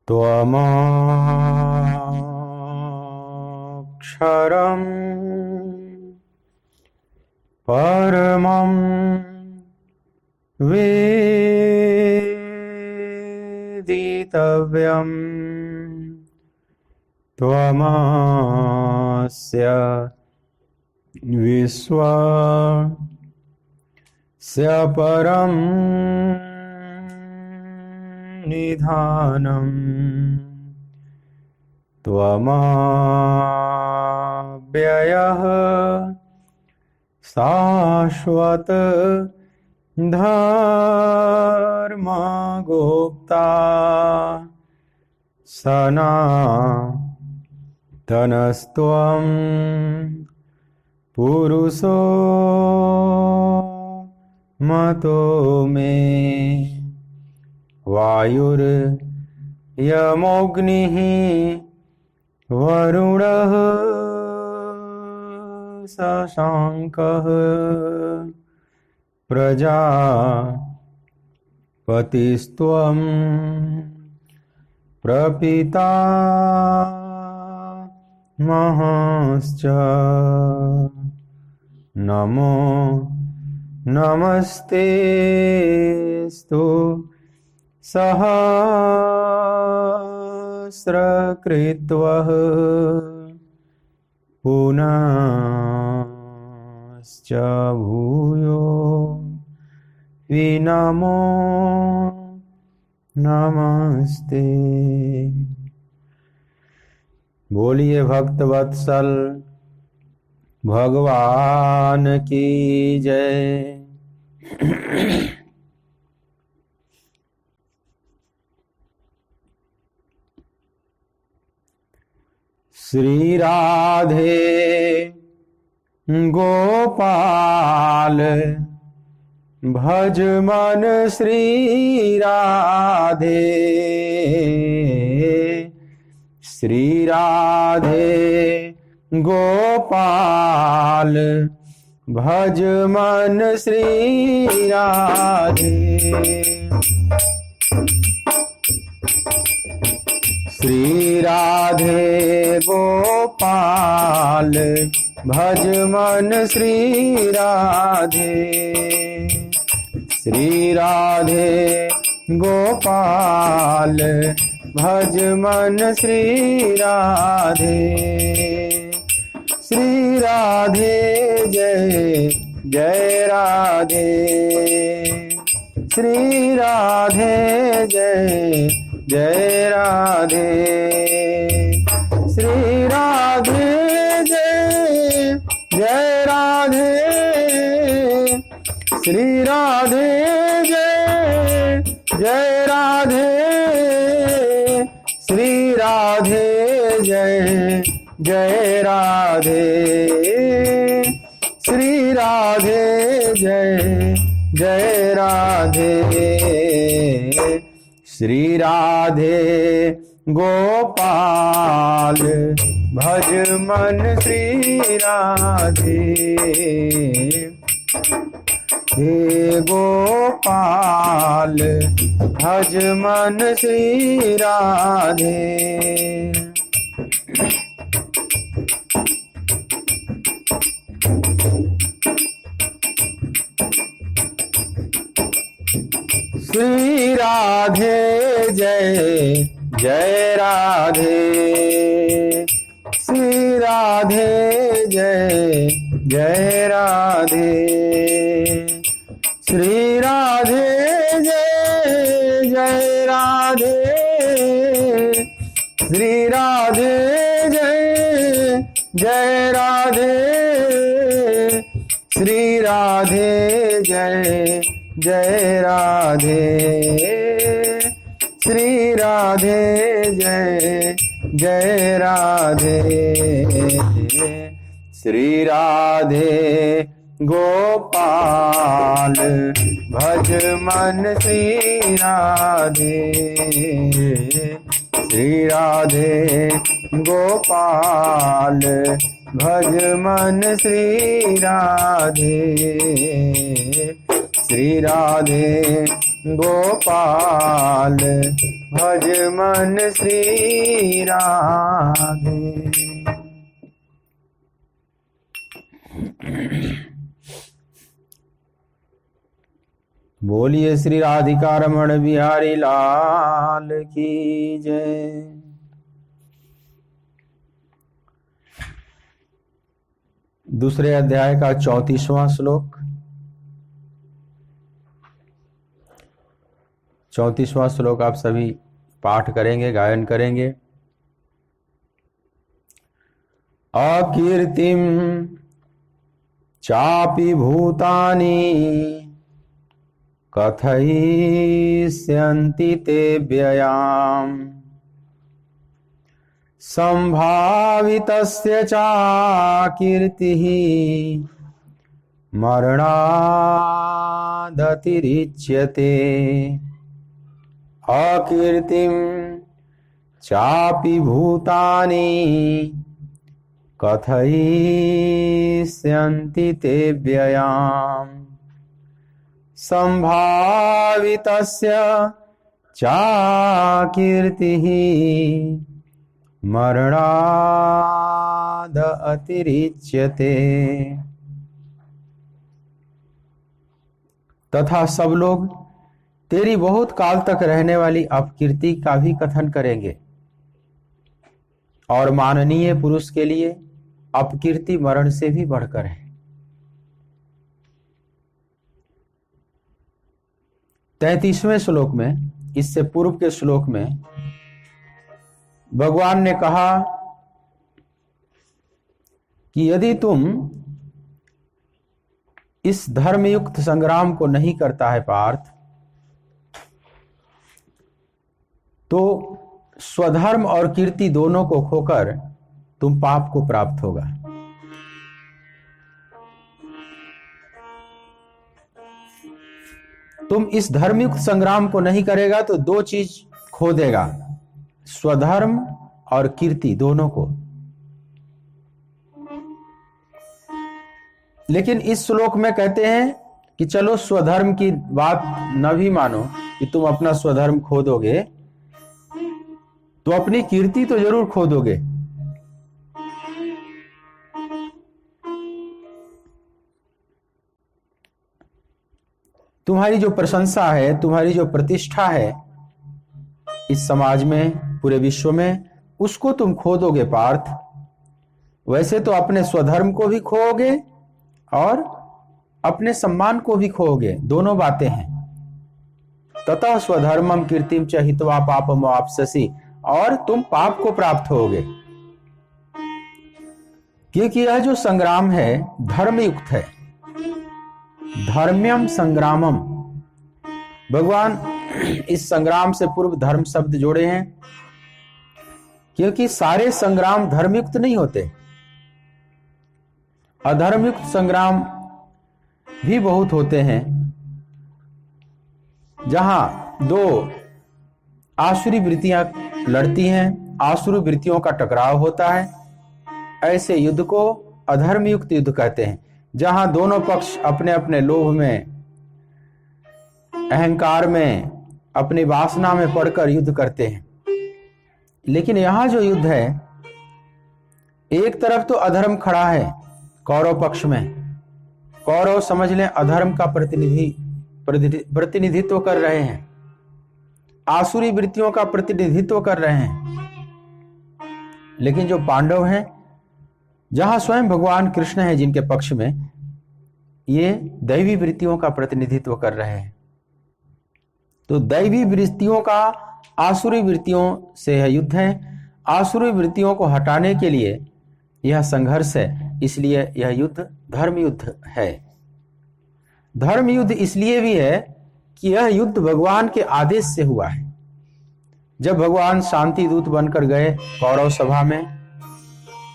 त्वमक्षरं परमं वेदितव्यं त्वमस्य विश्वस्य परं निधानं त्वमव्ययः शाश्वत धर्मगोप्ता सनातनस्त्वं पुरुषो मतो मे वायुर्यमोऽग्निः वरुणः शशाङ्कः प्रजापतिस्त्वं प्रपितामहश्च नमो नमस्तेस्तु सहस्रकृत्वः पुनश्च भूयो विनमो नमस्ते। बोलिए भक्तवत्सल भगवान की जय। श्री राधे गोपाल भज मन श्री राधे, श्री राधे गोपाल भज मन श्री राधे, श्री राधे गोपाल भज मन श्री राधे, श्री राधे गोपाल भज मन श्री राधे, श्री राधे जय जय राधे, श्री राधे जय जय राधे, श्री राधे जय जय राधे, श्री राधे जय जय राधे, श्री राधे जय जय राधे, श्री राधे जय जय राधे, श्री राधे गोपाल भज मन श्री राधे, हे गोपाल भज मन श्री राधे। श्री राधे जय जय राधे, श्री राधे जय जय राधे, श्री राधे जय जय राधे, श्री राधे जय जय राधे, श्री राधे जय जय राधे, श्री राधे जय जय राधे, श्री राधे गोपाल भज मन श्री राधे, श्री राधे गोपाल भज मन श्री राधे, श्री राधे गोपाल भज मन श्री राधे। बोलिए श्री राधिका रमण बिहारी लाल की जय। दूसरे अध्याय का 34वां श्लोक। 34वां श्लोक आप सभी पाठ करेंगे, गायन करेंगे। अकीर्तिम चापि भूतानि कथयिष्यन्ति ते व्ययाम् संभावितस्य चाकीर्तिः मरणादतिरिच्यते। अकीर्तिं चापि भूतानि कथयिष्यन्ति ते व्ययाम् संभावितस्य चाकीर्तिः मरणाद अतिरिच्यते। तथा सब लोग तेरी बहुत काल तक रहने वाली अपकीर्ति का भी कथन करेंगे, और माननीय पुरुष के लिए अपकीर्ति मरण से भी बढ़कर है। 33वें श्लोक में, इससे पूर्व के श्लोक में भगवान ने कहा कि यदि तुम इस धर्मयुक्त संग्राम को नहीं करता है पार्थ, तो स्वधर्म और कीर्ति दोनों को खोकर तुम पाप को प्राप्त होगा। तुम इस धर्मयुक्त संग्राम को नहीं करेगा तो दो चीज खो देगा, स्वधर्म और कीर्ति दोनों को। लेकिन इस श्लोक में कहते हैं कि चलो स्वधर्म की बात न भी मानो कि तुम अपना स्वधर्म खो दोगे, तो अपनी कीर्ति तो जरूर खो दोगे। तुम्हारी जो प्रशंसा है, तुम्हारी जो प्रतिष्ठा है इस समाज में, पूरे विश्व में, उसको तुम खो दोगे पार्थ। वैसे तो अपने स्वधर्म को भी खोओगे और अपने सम्मान को भी खोओगे, दोनों बातें हैं। ततः स्वधर्मम कीर्तिम च हित्वा पापम वाप्स्यसि, और तुम पाप को प्राप्त होगे। क्योंकि यह जो संग्राम है धर्मयुक्त है, धर्म्यम संग्रामम। भगवान इस संग्राम से पूर्व धर्म शब्द जोड़े हैं, क्योंकि सारे संग्राम धर्मयुक्त नहीं होते। अधर्मयुक्त संग्राम भी बहुत होते हैं, जहां दो आसुरी वृत्तियां लड़ती हैं, आसुरी वृत्तियों का टकराव होता है। ऐसे युद्ध को अधर्मयुक्त युद्ध कहते हैं, जहां दोनों पक्ष अपने अपने लोभ में, अहंकार में, अपनी वासना में पड़कर युद्ध करते हैं। लेकिन यहां जो युद्ध है, एक तरफ तो अधर्म खड़ा है कौरव पक्ष में, कौरव समझ लें अधर्म का प्रतिनिधित्व कर रहे हैं, आसुरी वृत्तियों का प्रतिनिधित्व कर रहे हैं। लेकिन जो पांडव हैं, जहां स्वयं भगवान कृष्ण है जिनके पक्ष में, ये दैवी वृत्तियों का प्रतिनिधित्व कर रहे हैं। तो दैवी वृत्तियों का आसुरी वृत्तियों से यह युद्ध है। आसुरी वृत्तियों को हटाने के लिए यह संघर्ष है, इसलिए यह युद्ध धर्म युद्ध है। धर्म युद्ध इसलिए भी है कि यह युद्ध भगवान के आदेश से हुआ है। जब भगवान शांति दूत बनकर गए कौरव सभा में,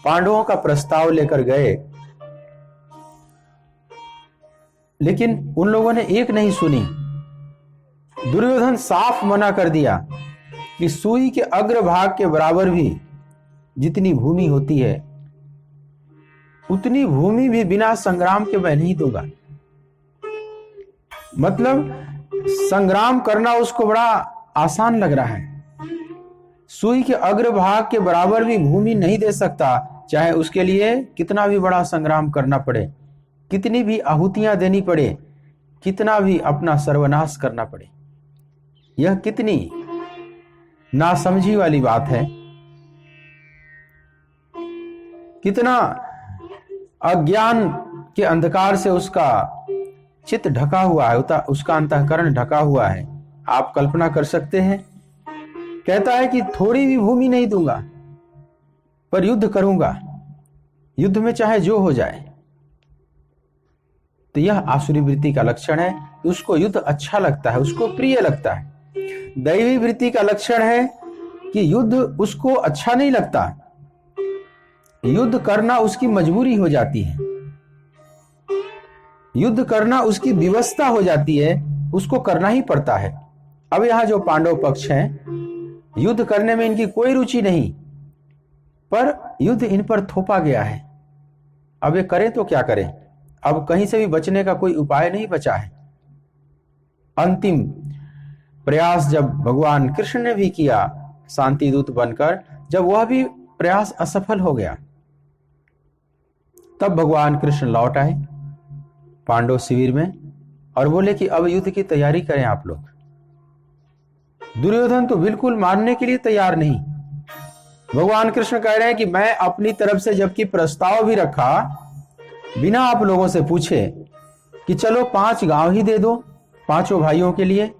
पांडवों का प्रस्ताव लेकर गए, लेकिन उन लोगों ने एक नहीं सुनी। दुर्योधन साफ मना कर दिया कि सुई के अग्रभाग के बराबर भी जितनी भूमि होती है, उतनी भूमि भी बिना संग्राम के मैं नहीं दूंगा। मतलब संग्राम करना उसको बड़ा आसान लग रहा है। सुई के अग्रभाग के बराबर भी भूमि नहीं दे सकता, चाहे उसके लिए कितना भी बड़ा संग्राम करना पड़े, कितनी भी आहुतियां देनी पड़े, कितना भी अपना सर्वनाश करना पड़े। यह कितनी नासमझी वाली बात है, कितना अज्ञान के अंधकार से उसका चित्त ढका हुआ है, उसका अंतःकरण ढका हुआ है। आप कल्पना कर सकते हैं, कहता है कि थोड़ी भी भूमि नहीं दूंगा, पर युद्ध करूंगा, युद्ध में चाहे जो हो जाए। तो यह आसुरी वृत्ति का लक्षण है कि उसको युद्ध अच्छा लगता है, उसको प्रिय लगता है। दैवी वृत्ति का लक्षण है कि युद्ध उसको अच्छा नहीं लगता, युद्ध करना उसकी मजबूरी हो जाती है, युद्ध करना उसकी विवशता हो जाती है, उसको करना ही पड़ता है। अब यहां जो पांडव पक्ष हैं, युद्ध करने में इनकी कोई रुचि नहीं, पर युद्ध इन पर थोपा गया है। अब ये करें तो क्या करें, अब कहीं से भी बचने का कोई उपाय नहीं बचा है। अंतिम प्रयास जब भगवान कृष्ण ने भी किया शांति दूत बनकर, जब वह भी प्रयास असफल हो गया, तब भगवान कृष्ण लौट आए पांडव शिविर में और बोले कि अब युद्ध की तैयारी करें आप लोग। दुर्योधन तो बिल्कुल मानने के लिए तैयार नहीं। भगवान कृष्ण कह रहे हैं कि मैं अपनी तरफ से जबकि प्रस्ताव भी रखा, बिना आप लोगों से पूछे, कि चलो 5 गांव ही दे दो, 5 भाइयों के लिए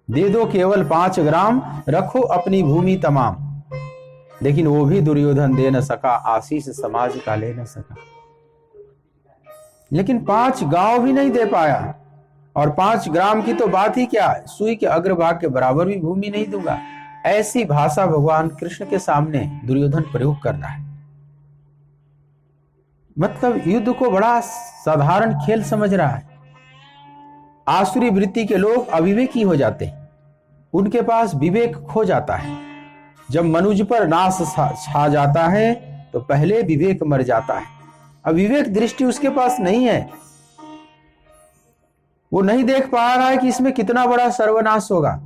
दे दो, केवल 5 ग्राम रखो अपनी भूमि तमाम। लेकिन वो भी दुर्योधन दे न सका, आशीष समाज का ले न सका। लेकिन 5 गांव भी नहीं दे पाया, और 5 ग्राम की तो बात ही क्या, सुई के अग्रभाग के बराबर भी भूमि नहीं दूंगा। ऐसी भाषा भगवान कृष्ण के सामने दुर्योधन प्रयोग कर रहा है। मतलब युद्ध को बड़ा साधारण खेल समझ रहा है। आसुरी वृत्ति के लोग अविवेकी हो जाते हैं, उनके पास विवेक खो जाता है। जब मनुज पर नाश छा जाता है तो पहले विवेक मर जाता है। अब विवेक दृष्टि उसके पास नहीं है, वो नहीं देख पा रहा है कि इसमें कितना बड़ा सर्वनाश होगा।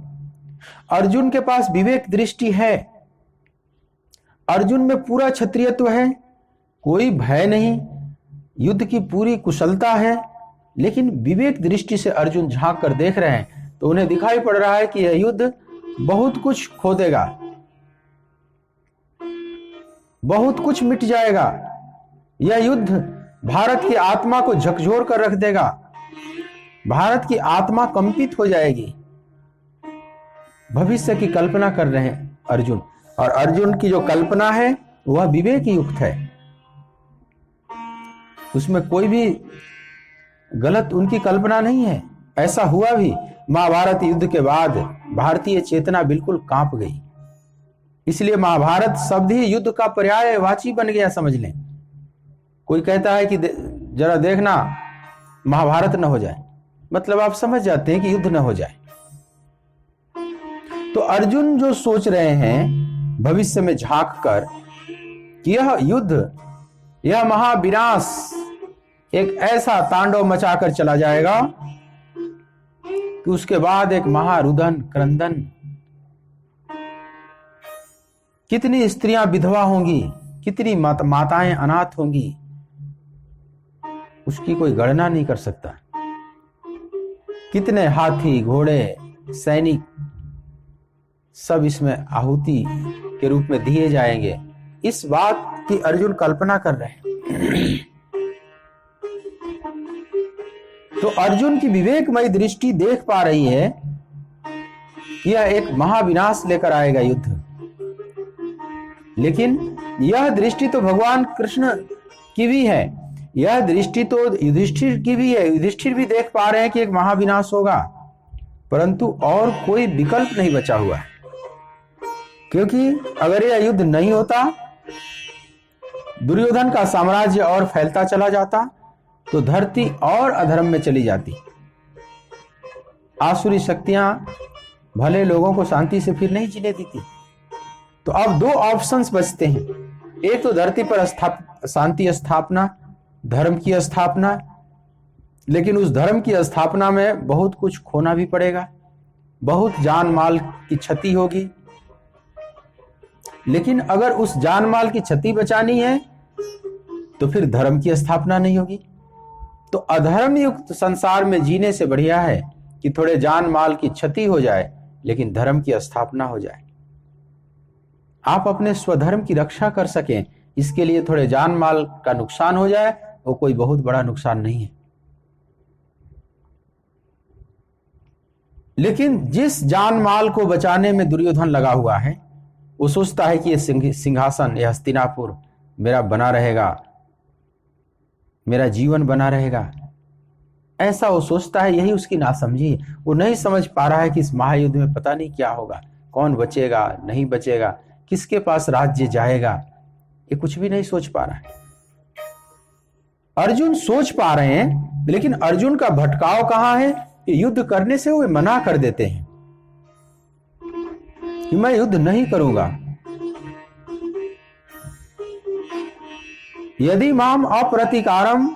अर्जुन के पास विवेक दृष्टि है, अर्जुन में पूरा क्षत्रियत्व है, कोई भय नहीं, युद्ध की पूरी कुशलता है, लेकिन विवेक दृष्टि से अर्जुन झांक कर देख रहे हैं तो उन्हें दिखाई पड़ रहा है कि यह युद्ध बहुत कुछ खो देगा, बहुत कुछ मिट जाएगा। यह युद्ध भारत की आत्मा को झकझोर कर रख देगा, भारत की आत्मा कंपित हो जाएगी। भविष्य की कल्पना कर रहे हैं अर्जुन, और अर्जुन की जो कल्पना है वह विवेक युक्त है, उसमें कोई भी गलत उनकी कल्पना नहीं है। ऐसा हुआ भी, महाभारत युद्ध के बाद भारतीय चेतना बिल्कुल कांप गई, इसलिए महाभारत शब्द ही युद्ध का पर्यायवाची बन गया समझ लें। कोई कहता है कि जरा देखना महाभारत न हो जाए, मतलब आप समझ जाते हैं कि युद्ध न हो जाए। तो अर्जुन जो सोच रहे हैं भविष्य में झांक कर कि यह युद्ध, यह महाविनाश एक ऐसा तांडव मचाकर चला जाएगा कि उसके बाद एक महारुदन क्रंदन, कितनी स्त्रियां विधवा होंगी, कितनी माताएं अनाथ होंगी, उसकी कोई गणना नहीं कर सकता। कितने हाथी घोड़े सैनिक सब इसमें आहुति के रूप में दिए जाएंगे, इस बात की अर्जुन कल्पना कर रहे हैं। तो अर्जुन की विवेकमयी दृष्टि देख पा रही है कि यह एक महाविनाश लेकर आएगा युद्ध, लेकिन यह दृष्टि तो भगवान कृष्ण की भी है, यह दृष्टि तो युधिष्ठिर की भी है। युधिष्ठिर भी देख पा रहे हैं कि एक महाविनाश होगा, परंतु और कोई विकल्प नहीं बचा हुआ है, क्योंकि अगर यह युद्ध नहीं होता, दुर्योधन का साम्राज्य और फैलता चला जाता, तो धरती और अधर्म में चली जाती। आसुरी शक्तियां भले लोगों को शांति से फिर नहीं जीने देती। तो अब 2 ऑप्शंस बचते हैं, एक तो धरती पर शांति स्थापना, धर्म की स्थापना, लेकिन उस धर्म की स्थापना में बहुत कुछ खोना भी पड़ेगा। बहुत जान माल की क्षति होगी। लेकिन अगर उस जान माल की क्षति बचानी है तो फिर धर्म की स्थापना नहीं होगी। तो अधर्म युक्त संसार में जीने से बढ़िया है कि थोड़े जान माल की क्षति हो जाए लेकिन धर्म की स्थापना हो जाए। आप अपने स्वधर्म की रक्षा कर सकें, इसके लिए थोड़े जान माल का नुकसान हो जाए, वो कोई बहुत बड़ा नुकसान नहीं है। लेकिन जिस जान माल को बचाने में दुर्योधन लगा हुआ है, वो सोचता है कि ये सिंहासन, ये हस्तिनापुर मेरा बना रहेगा, मेरा जीवन बना रहेगा, ऐसा वो सोचता है। यही उसकी नासमझी है। वो नहीं समझ पा रहा है कि इस महायुद्ध में पता नहीं क्या होगा, कौन बचेगा नहीं बचेगा, किसके पास राज्य जाएगा, ये कुछ भी नहीं सोच पा रहा है। अर्जुन सोच पा रहे हैं, लेकिन अर्जुन का भटकाव कहां है कि युद्ध करने से वे मना कर देते हैं कि मैं युद्ध नहीं करूंगा। यदि माम अप्रतिकारम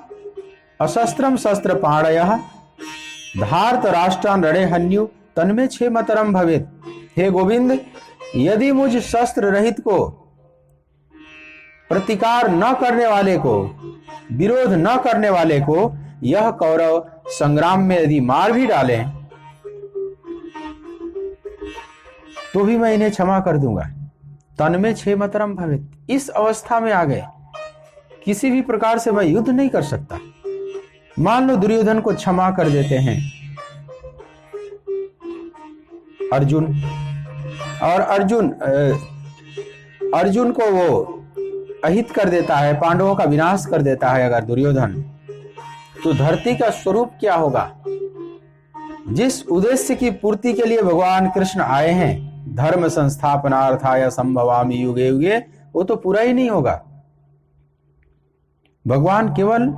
अशस्त्रम शस्त्र पाणयः धार्त राष्ट्रान रणें हन्यु तन्मे क्षेमतरम भवेत्। हे गोविंद, यदि मुझ शस्त्र रहित को, प्रतिकार न करने वाले को, विरोध न करने वाले को यह कौरव संग्राम में यदि मार भी डालें तो भी मैं इन्हें क्षमा कर दूंगा। तन्मे क्षेमतरम भवेत्। इस अवस्था में आ गए, किसी भी प्रकार से मैं युद्ध नहीं कर सकता। मान लो दुर्योधन को क्षमा कर देते हैं अर्जुन, और अर्जुन को वो अहित कर देता है, पांडवों का विनाश कर देता है अगर दुर्योधन, तो धरती का स्वरूप क्या होगा? जिस उद्देश्य की पूर्ति के लिए भगवान कृष्ण आए हैं, धर्म संस्थापनार्थाय संभवामि युगे युगे, वो तो पूरा ही नहीं होगा। भगवान केवल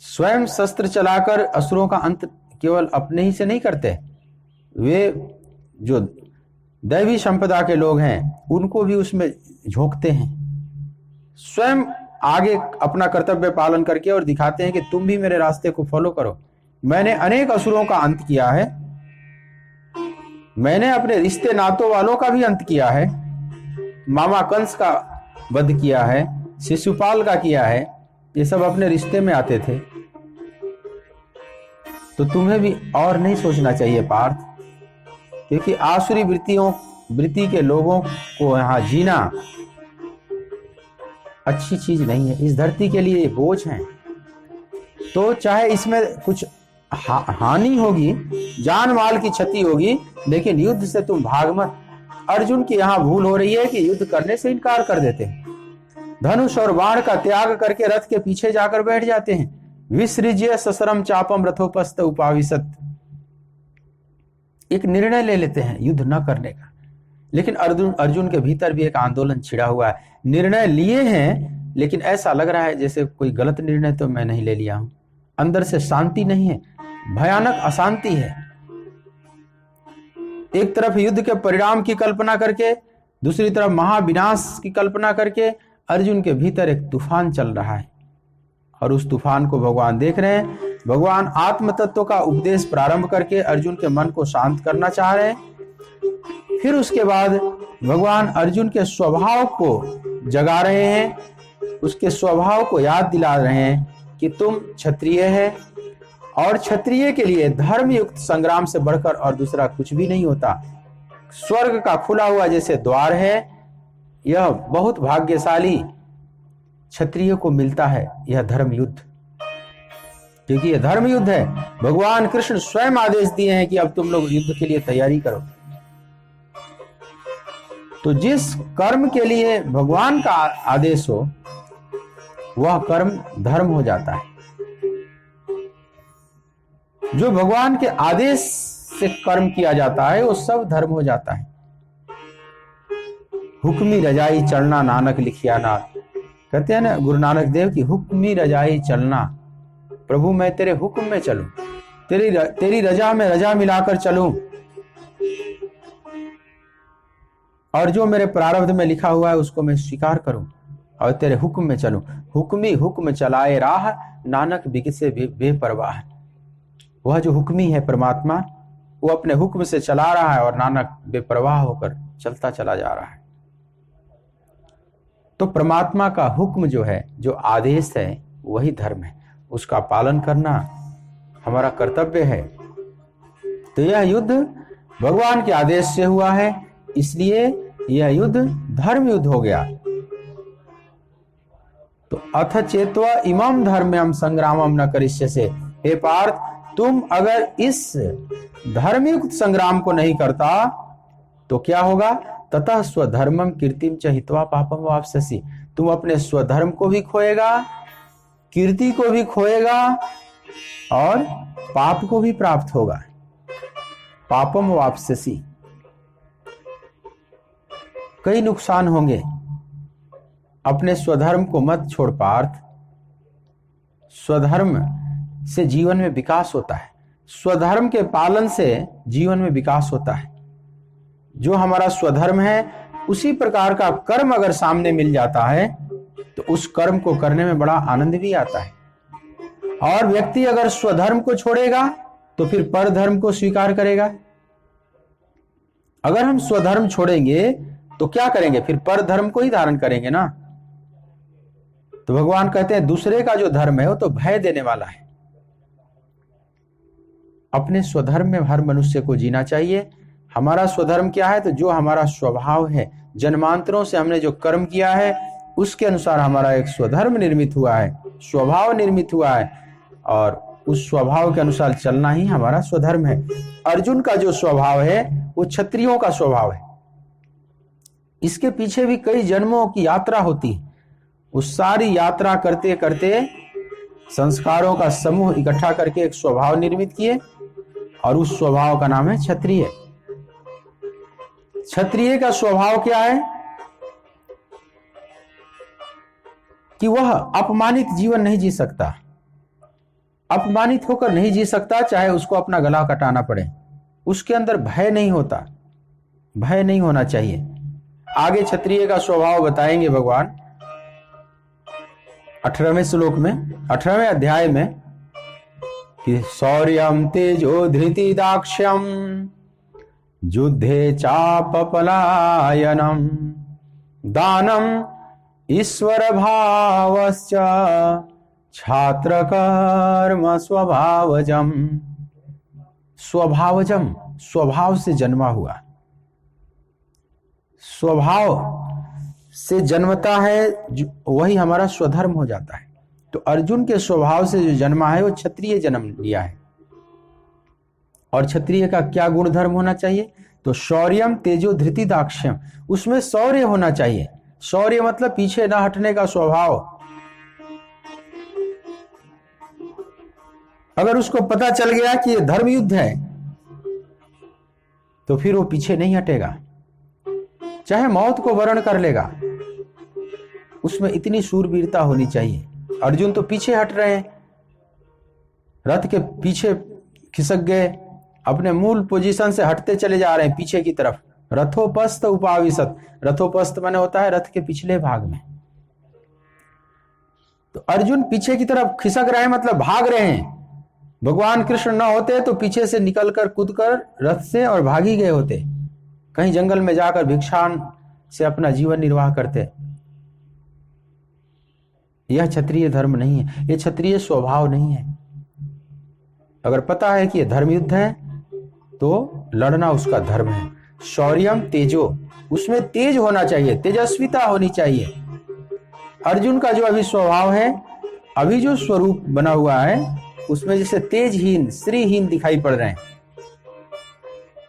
स्वयं शस्त्र चलाकर असुरों का अंत केवल अपने ही से नहीं करते, वे जो दैवी संपदा के लोग हैं उनको भी उसमें झोंकते हैं, स्वयं आगे अपना कर्तव्य पालन करके और दिखाते हैं कि तुम भी मेरे रास्ते को फॉलो करो। मैंने अनेक असुरों का अंत किया है, मैंने अपने रिश्ते नातों वालों का भी अंत किया है, मामा कंस का वध किया है, शिशुपाल का किया है, ये सब अपने रिश्ते में आते थे। तो तुम्हें भी और नहीं सोचना चाहिए पार्थ, क्योंकि आसुरी वृत्ति के लोगों को यहां जीना अच्छी चीज नहीं है, इस धरती के लिए बोझ है। तो चाहे इसमें कुछ हानि होगी, जान माल की क्षति होगी, लेकिन युद्ध से तुम भाग मत। अर्जुन की यहां भूल हो रही है कि युद्ध करने से इनकार कर देते हैं, धनुष और बाण का त्याग करके रथ के पीछे जाकर बैठ जाते हैं। विसृज्य ससरम चापम रथोपस्थ उपाविशत, एक निर्णय ले लेते हैं युद्ध न करने का। लेकिन अर्जुन के भीतर भी एक आंदोलन छिड़ा हुआ है। निर्णय लिए हैं, लेकिन ऐसा लग रहा है जैसे कोई गलत निर्णय तो मैं नहीं ले लिया हूं। अंदर से शांति नहीं है, भयानक अशांति है। एक तरफ युद्ध के परिणाम की कल्पना करके, दूसरी तरफ महाविनाश की कल्पना करके अर्जुन के भीतर एक तूफान चल रहा है, और उस तूफान को भगवान देख रहे हैं। भगवान आत्म तत्व का उपदेश प्रारंभ करके अर्जुन के मन को शांत करना चाह रहे हैं। फिर उसके बाद भगवान अर्जुन के स्वभाव को जगा रहे हैं, उसके स्वभाव को याद दिला रहे हैं कि तुम क्षत्रिय है, और क्षत्रिय के लिए धर्म युक्त संग्राम से बढ़कर और दूसरा कुछ भी नहीं होता। स्वर्ग का खुला हुआ जैसे द्वार है, यह बहुत भाग्यशाली क्षत्रिय को मिलता है यह धर्म युद्ध, क्योंकि यह धर्म युद्ध है। भगवान कृष्ण स्वयं आदेश दिए हैं कि अब तुम लोग युद्ध के लिए तैयारी करो। तो जिस कर्म के लिए भगवान का आदेश हो वह कर्म धर्म हो जाता है। जो भगवान के आदेश से कर्म किया जाता है वो सब धर्म हो जाता है। हुक्मी रजाई चलना नानक लिखिया नाथ, कहते हैं ना गुरु नानक देव की, हुक्मी रजाई चलना, प्रभु मैं तेरे हुक्म में चलूं, तेरी रजा में रजा मिलाकर चलूं, और जो मेरे प्रारब्ध में लिखा हुआ है उसको मैं स्वीकार करूं और तेरे हुक्म में चलूं। हुक्मी हुक्म चलाए राह, नानक बिगसे बेपरवाह। वह जो हुक्मी है परमात्मा, वो अपने हुक्म से चला रहा है और नानक बेपरवाह होकर चलता चला जा रहा है। तो परमात्मा का हुक्म जो है, जो आदेश है, वही धर्म है, उसका पालन करना हमारा कर्तव्य है। तो यह युद्ध भगवान के आदेश से हुआ है, इसलिए यह युद्ध धर्म युद्ध हो गया। तो अथ चेत्वा इमं धर्म्यम संग्रामम न करिष्यसे, हे पार्थ, तुम अगर इस धर्मयुक्त संग्राम को नहीं करता तो क्या होगा? ततः स्वधर्मम कीर्तिम च हित्वा पापम वाप्स्यसि, तुम अपने स्वधर्म को भी खोएगा, कीर्ति को भी खोएगा और पाप को भी प्राप्त होगा। पापम वाप्स्यसि, कई नुकसान होंगे। अपने स्वधर्म को मत छोड़ पार्थ। स्वधर्म से जीवन में विकास होता है, स्वधर्म के पालन से जीवन में विकास होता है। जो हमारा स्वधर्म है उसी प्रकार का कर्म अगर सामने मिल जाता है तो उस कर्म को करने में बड़ा आनंद भी आता है। और व्यक्ति अगर स्वधर्म को छोड़ेगा तो फिर परधर्म को स्वीकार करेगा। अगर हम स्वधर्म छोड़ेंगे तो क्या करेंगे? फिर परधर्म को ही धारण करेंगे ना। तो भगवान कहते हैं दूसरे का जो धर्म है वो तो भय देने वाला है। अपने स्वधर्म में हर मनुष्य को जीना चाहिए। हमारा स्वधर्म क्या है? तो जो हमारा स्वभाव है, जन्मांतरों से हमने जो कर्म किया है उसके अनुसार हमारा एक स्वधर्म निर्मित हुआ है, स्वभाव निर्मित हुआ है, और उस स्वभाव के अनुसार चलना ही हमारा स्वधर्म है। अर्जुन का जो स्वभाव है वो क्षत्रियों का स्वभाव है। इसके पीछे भी कई जन्मों की यात्रा होती है। उस सारी यात्रा करते करते संस्कारों का समूह इकट्ठा करके एक स्वभाव निर्मित किए और उस स्वभाव का नाम है क्षत्रिय। क्षत्रिय का स्वभाव क्या है? कि वह अपमानित जीवन नहीं जी सकता, अपमानित होकर नहीं जी सकता, चाहे उसको अपना गला कटाना पड़े। उसके अंदर भय नहीं होता, भय नहीं होना चाहिए। आगे क्षत्रिय का स्वभाव बताएंगे भगवान 18वें श्लोक में, 18वें अध्याय में, कि शौर्यम तेजो धृति दाक्ष्यम युद्धे चापपलायनम दानम ईश्वर भावश्च छात्र कर्म स्वभावजम। स्वभावजम, स्वभाव से जन्मा हुआ, स्वभाव से जन्मता है वही हमारा स्वधर्म हो जाता है। तो अर्जुन के स्वभाव से जो जन्मा है वो क्षत्रिय जन्म लिया है। और क्षत्रिय का क्या गुण धर्म होना चाहिए? तो शौर्यम तेजो धृति दाक्ष्यम, उसमें शौर्य होना चाहिए। शौर्य मतलब पीछे न हटने का स्वभाव। अगर उसको पता चल गया कि ये धर्म युद्ध है तो फिर वो पीछे नहीं हटेगा, चाहे मौत को वरण कर लेगा। उसमें इतनी शूरवीरता होनी चाहिए। अर्जुन तो पीछे हट रहे हैं, रथ के पीछे खिसक गए, अपने मूल पोजीशन से हटते चले जा रहे हैं पीछे की तरफ। रथोपस्थ उपाविशत, रथोपस्थ माने होता है रथ के पिछले भाग में। तो अर्जुन पीछे की तरफ खिसक रहे हैं, मतलब भाग रहे हैं। भगवान कृष्ण न होते तो पीछे से निकलकर कूदकर रथ से और भाग ही गए होते, कहीं जंगल में जाकर भिक्षान से अपना जीवन निर्वाह करते। यह क्षत्रिय धर्म नहीं है, यह क्षत्रिय स्वभाव नहीं है। अगर पता है कि यह धर्म युद्ध है तो लड़ना उसका धर्म है। शौर्यम तेजो, उसमें तेज होना चाहिए, तेजस्विता होनी चाहिए। अर्जुन का जो अभी स्वभाव है, अभी जो स्वरूप बना हुआ है, उसमें जैसे तेजहीन, श्रीहीन दिखाई पड़ रहे हैं।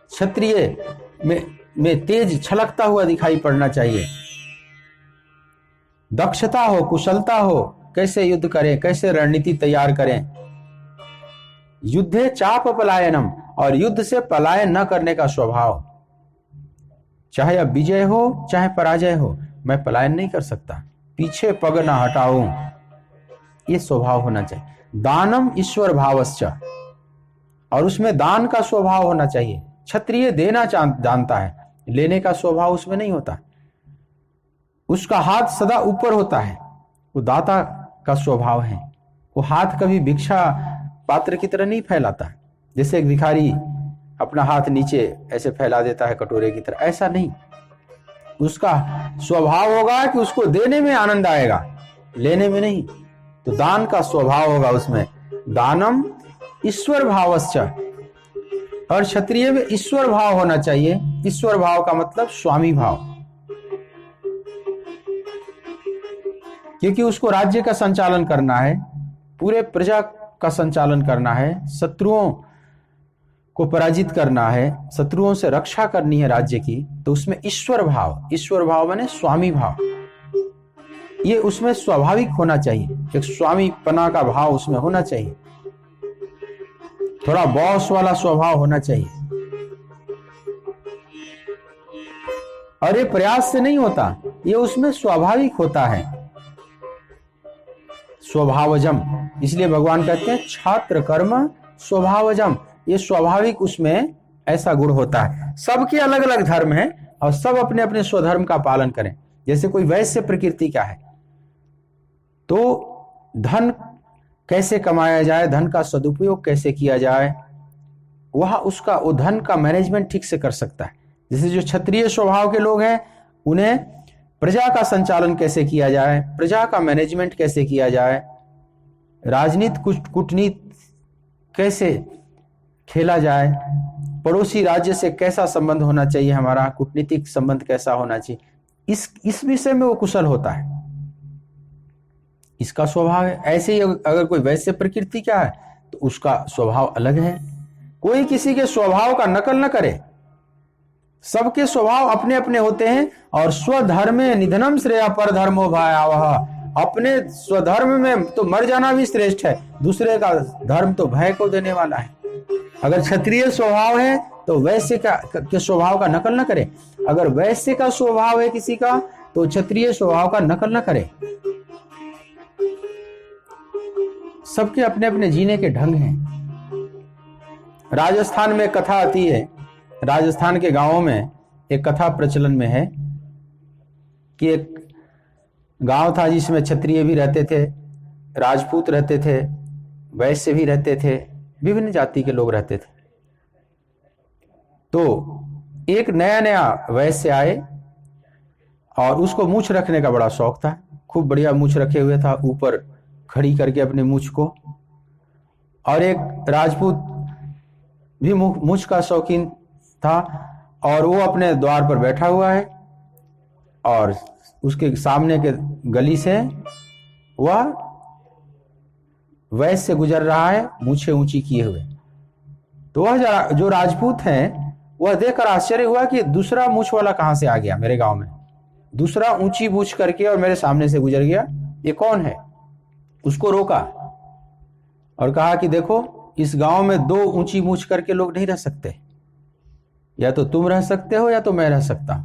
क्षत्रिय में तेज छलकता हुआ दिखाई पड़ना चाहिए। दक्षता हो, कुशलता हो, कैसे युद्ध करें, कैसे रणनीति तैयार करें। युद्धे चाप पलायनम, और युद्ध से पलायन न करने का स्वभाव। चाहे अब विजय हो चाहे पराजय हो, मैं पलायन नहीं कर सकता, पीछे पग न हटाऊं, ये स्वभाव होना चाहिए। दानम ईश्वर भावश्च, और उसमें दान का स्वभाव होना चाहिए। क्षत्रिय देना जानता है, लेने का स्वभाव उसमें नहीं होता। उसका हाथ सदा ऊपर होता है, वो दाता का स्वभाव है। वो हाथ कभी भिक्षा पात्र की तरह नहीं फैलाता। जैसे एक भिखारी अपना हाथ नीचे ऐसे फैला देता है कटोरे की तरह, ऐसा नहीं। उसका स्वभाव होगा कि उसको देने में आनंद आएगा, लेने में नहीं। तो दान का स्वभाव होगा उसमें, दानम ईश्वर भावश्च, और क्षत्रिय में ईश्वर भाव होना चाहिए। ईश्वर भाव का मतलब स्वामी भाव, क्योंकि उसको राज्य का संचालन करना है, पूरे प्रजा का संचालन करना है, शत्रुओं को पराजित करना है, शत्रुओं से रक्षा करनी है राज्य की। तो उसमें ईश्वर भाव, ईश्वर भाव माने स्वामी भाव, ये उसमें स्वाभाविक होना चाहिए। एक स्वामी पना का भाव उसमें होना चाहिए, थोड़ा बॉस वाला स्वभाव होना चाहिए। और ये प्रयास से नहीं होता, ये उसमें स्वाभाविक होता है, स्वभावजम। इसलिए भगवान कहते हैं छात्र कर्म स्वभावजम, ये स्वाभाविक उसमें ऐसा गुण होता है। सबके अलग अलग धर्म हैं और सब अपने अपने स्वधर्म का पालन करें। जैसे कोई वैश्य प्रकृति का है तो धन कैसे कमाया जाए, धन का सदुपयोग कैसे किया जाए, वह उसका वो धन का मैनेजमेंट ठीक से कर सकता है। जैसे जो क्षत्रिय स्वभाव के लोग हैं उन्हें प्रजा का संचालन कैसे किया जाए, प्रजा का मैनेजमेंट कैसे किया जाए, राजनीति कूटनीति कैसे खेला जाए, पड़ोसी राज्य से कैसा संबंध होना चाहिए, हमारा कूटनीतिक संबंध कैसा होना चाहिए, इस विषय में वो कुशल होता है, इसका स्वभाव है। ऐसे ही अगर कोई वैश्य प्रकृति का है तो उसका स्वभाव अलग है। कोई किसी के स्वभाव का नकल न करे, सबके स्वभाव अपने अपने होते हैं। और स्वधर्मे निधनम श्रेय पर धर्मो भयावह, अपने स्वधर्म में तो मर जाना भी श्रेष्ठ है, दूसरे का धर्म तो भय को देने वाला है। अगर क्षत्रिय स्वभाव है तो वैश्य के स्वभाव का नकल न करे, अगर वैश्य का स्वभाव है किसी का तो क्षत्रिय स्वभाव का नकल न करे। सबके अपने अपने जीने के ढंग हैं। राजस्थान में कथा आती है, राजस्थान के गांवों में एक कथा प्रचलन में है कि एक गांव था जिसमें क्षत्रिय भी रहते थे, राजपूत रहते थे, वैश्य भी रहते थे, विभिन्न जाति के लोग रहते थे। तो एक नया नया वैश्य आए और उसको मूछ रखने का बड़ा शौक था, खूब बढ़िया मूछ रखे हुए था, ऊपर खड़ी करके अपने मूछ को। और एक राजपूत भी मूछ का शौकीन था और वो अपने द्वार पर बैठा हुआ है और उसके सामने के गली से वह वैश्य गुजर रहा है मूछें ऊंची किए हुए। तो वह जो राजपूत हैं वह देखकर आश्चर्य हुआ कि दूसरा मूछ वाला कहां से आ गया मेरे गांव में, दूसरा ऊंची मूछ करके और मेरे सामने से गुजर गया, ये कौन है। उसको रोका और कहा कि देखो इस गांव में दो ऊंची मूछ करके लोग नहीं रह सकते, या तो तुम रह सकते हो या तो मैं रह सकता हूं,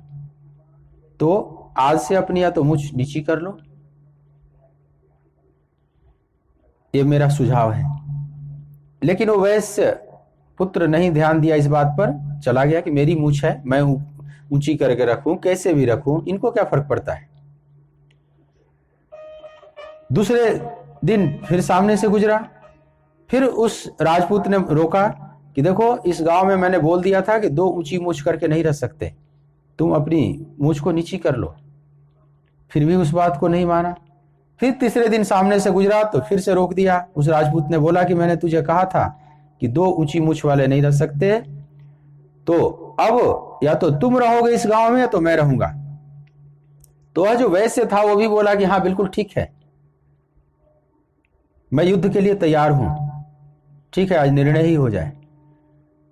तो आज से अपनी या तो मूछ नीची कर लो, ये मेरा सुझाव है। लेकिन वो वैश्य पुत्र नहीं ध्यान दिया इस बात पर, चला गया कि मेरी मूछ है, मैं ऊंची करके रखूं कैसे भी रखूं, इनको क्या फर्क पड़ता है। दूसरे दिन फिर सामने से गुजरा, फिर उस राजपूत ने रोका कि देखो इस गांव में मैंने बोल दिया था कि दो ऊंची मूछ करके नहीं रह सकते, तुम अपनी मूछ को नीची कर लो। फिर भी उस बात को नहीं माना। फिर तीसरे दिन सामने से गुजरा तो फिर से रोक दिया। उस राजपूत ने बोला कि मैंने तुझे कहा था कि दो ऊंची मूछ वाले नहीं रह सकते, तो अब या तो तुम रहोगे इस गांव में या तो मैं रहूंगा। तो वह जो वैश्य था वो भी बोला कि हाँ बिल्कुल ठीक है, मैं युद्ध के लिए तैयार हूं, ठीक है आज निर्णय ही हो जाए।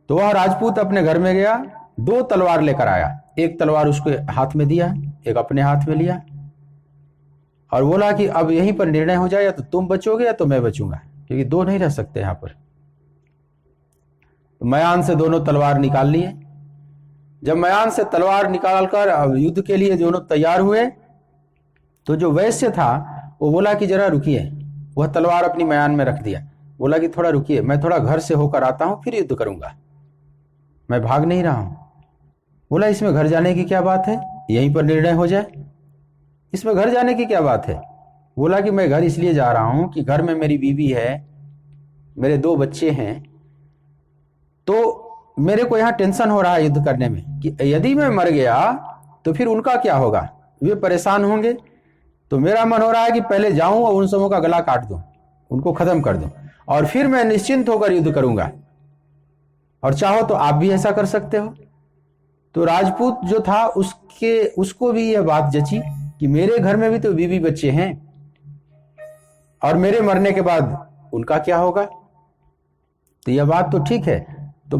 तो वह राजपूत अपने घर में गया, दो तलवार लेकर आया, एक तलवार उसके हाथ में दिया, एक अपने हाथ में लिया और बोला कि अब यहीं पर निर्णय हो जाए, या तो तुम बचोगे या तो मैं बचूंगा, क्योंकि दो नहीं रह सकते यहां पर। तो मयान से दोनों तलवार निकाल लिए। जब मयान से तलवार निकालकर अब युद्ध के लिए दोनों तैयार हुए तो जो वैश्य था वो बोला कि जरा रुकिए, वह तलवार अपनी मयान में रख दिया, बोला कि थोड़ा रुकिए, मैं थोड़ा घर से होकर आता हूं फिर युद्ध करूंगा, मैं भाग नहीं रहा हूं। बोला इसमें घर जाने की क्या बात है, यहीं पर निर्णय हो जाए, इसमें घर जाने की क्या बात है। बोला कि मैं घर इसलिए जा रहा हूं कि घर में मेरी बीवी है, मेरे दो बच्चे हैं, तो मेरे को यहाँ टेंशन हो रहा है युद्ध करने में कि यदि मैं मर गया तो फिर उनका क्या होगा, वे परेशान होंगे। तो मेरा मन हो रहा है कि पहले जाऊं और उन सबों का गला काट दूं, उनको खत्म कर दूं, और फिर मैं निश्चिंत होकर युद्ध करूंगा। और चाहो तो आप भी ऐसा कर सकते हो। तो राजपूत जो था उसको भी यह बात जची कि मेरे घर में भी तो बीवी बच्चे हैं, और मेरे मरने के बाद उनका क्या होगा। तो यह बात तो ठीक है। तो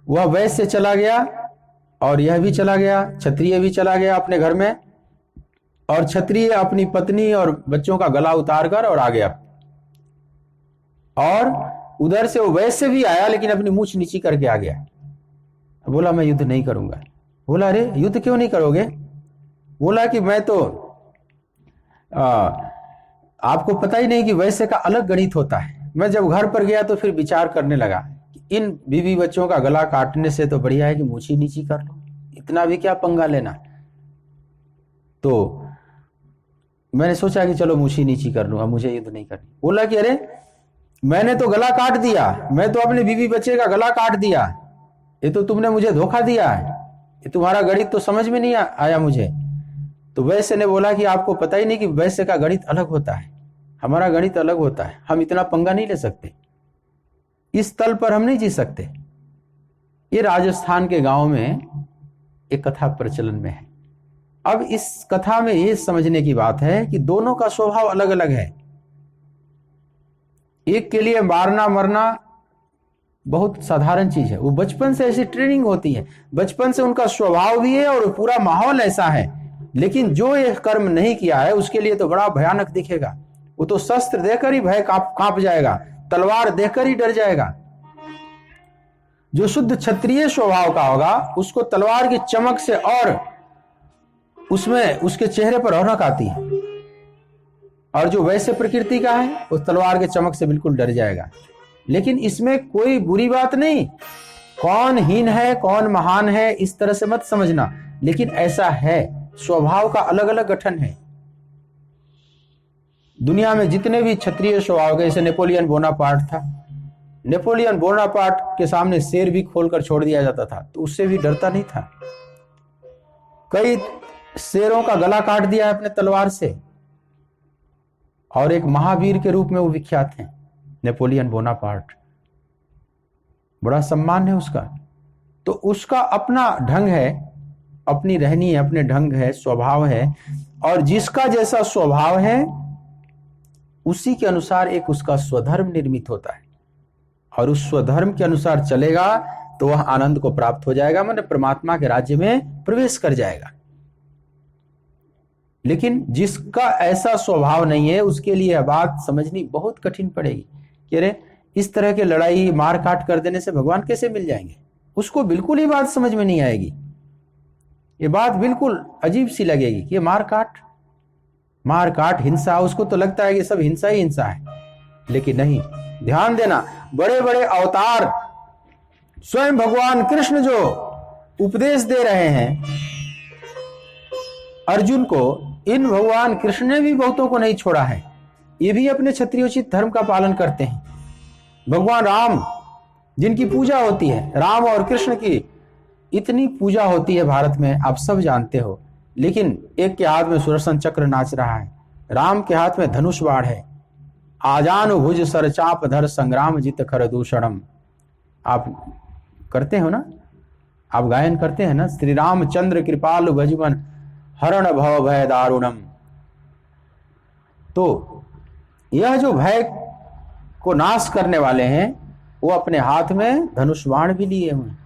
वह वैश्य चला गया और यह भी चला गया, क्षत्रिय भी चला गया अपने घर में, और क्षत्रिय अपनी पत्नी और बच्चों का गला उतार कर और आ गया। और उधर से वो वैश्य भी आया, लेकिन अपनी मूछ नीची करके आ गया। बोला मैं युद्ध नहीं करूंगा। बोला अरे युद्ध क्यों नहीं करोगे। बोला कि मैं तो आपको पता ही नहीं कि वैश्य का अलग गणित होता है। मैं जब घर पर गया तो फिर विचार करने लगा कि इन बीवी बच्चों का गला काटने से तो बढ़िया है कि मूछी नीची कर लो, इतना भी क्या पंगा लेना। तो मैंने सोचा कि चलो मूछी नीची कर लूं, अब मुझे युद्ध नहीं करनी। बोला कि अरे मैंने तो गला काट दिया, मैं तो अपने बीवी बच्चे का गला काट दिया, ये तो तुमने मुझे धोखा दिया है, ये तुम्हारा गणित तो समझ में नहीं आया मुझे। तो वैश्य ने बोला कि आपको पता ही नहीं कि वैश्य का गणित अलग होता है, हमारा गणित अलग होता है, हम इतना पंगा नहीं ले सकते, इस तल पर हम नहीं जी सकते। ये राजस्थान के गांव में एक कथा प्रचलन में है। अब इस कथा में ये समझने की बात है कि दोनों का स्वभाव अलग अलग है। एक के लिए मारना मरना बहुत साधारण चीज है, वो बचपन से ऐसी ट्रेनिंग होती है, बचपन से उनका स्वभाव भी है और पूरा माहौल ऐसा है। लेकिन जो ये कर्म नहीं किया है उसके लिए तो बड़ा भयानक दिखेगा। वो तो शस्त्र देकर ही भय कांप जाएगा, तलवार देखकर ही डर जाएगा। जो शुद्ध क्षत्रिय स्वभाव का होगा उसको तलवार की चमक से और उसमें उसके चेहरे पर रौनक आती है, और जो वैसे प्रकृति का है उस तलवार के चमक से बिल्कुल डर जाएगा। लेकिन इसमें कोई बुरी बात नहीं, कौन हीन है कौन महान है इस तरह से मत समझना, लेकिन ऐसा है, स्वभाव का अलग अलग गठन है। दुनिया में जितने भी क्षत्रिय स्वभाव के, जैसे नेपोलियन बोनापार्ट था, नेपोलियन बोनापार्ट के सामने शेर भी खोलकर छोड़ दिया जाता था तो उससे भी डरता नहीं था। कई शेरों का गला काट दिया अपने तलवार से, और एक महावीर के रूप में वो विख्यात हैं नेपोलियन बोनापार्ट, बड़ा सम्मान है उसका। तो उसका अपना ढंग है, अपनी रहनी है, अपने ढंग है, स्वभाव है, और जिसका जैसा स्वभाव है उसी के अनुसार एक उसका स्वधर्म निर्मित होता है, और उस स्वधर्म के अनुसार चलेगा तो वह आनंद को प्राप्त हो जाएगा, माने परमात्मा के राज्य में प्रवेश कर जाएगा। लेकिन जिसका ऐसा स्वभाव नहीं है उसके लिए यह बात समझनी बहुत कठिन पड़ेगी कि अरे इस तरह के लड़ाई मार काट कर देने से भगवान कैसे मिल जाएंगे। उसको बिल्कुल ही बात समझ में नहीं आएगी, ये बात बिल्कुल अजीब सी लगेगी कि मार काट हिंसा, उसको तो लगता है कि सब हिंसा ही हिंसा है। लेकिन नहीं, ध्यान देना, बड़े बड़े अवतार स्वयं भगवान कृष्ण जो उपदेश दे रहे हैं अर्जुन को, इन भगवान कृष्ण ने भी बहुतों को नहीं छोड़ा है, ये भी अपने क्षत्रियोचित धर्म का पालन करते हैं। भगवान राम जिनकी पूजा होती है, राम और कृष्ण की इतनी पूजा होती है भारत में, आप सब जानते हो, लेकिन एक के हाथ में सुदर्शन चक्र नाच रहा है, राम के हाथ में धनुष बाण है, आजानु भुज सर चाप धर संग्राम जित खर दूषणम। आप करते हो ना, आप गायन करते हैं ना, श्री रामचंद्र कृपालु भजमन हरण भव भय दारुणम। तो यह जो भय को नाश करने वाले हैं वो अपने हाथ में धनुष बाण भी लिए हुए हैं।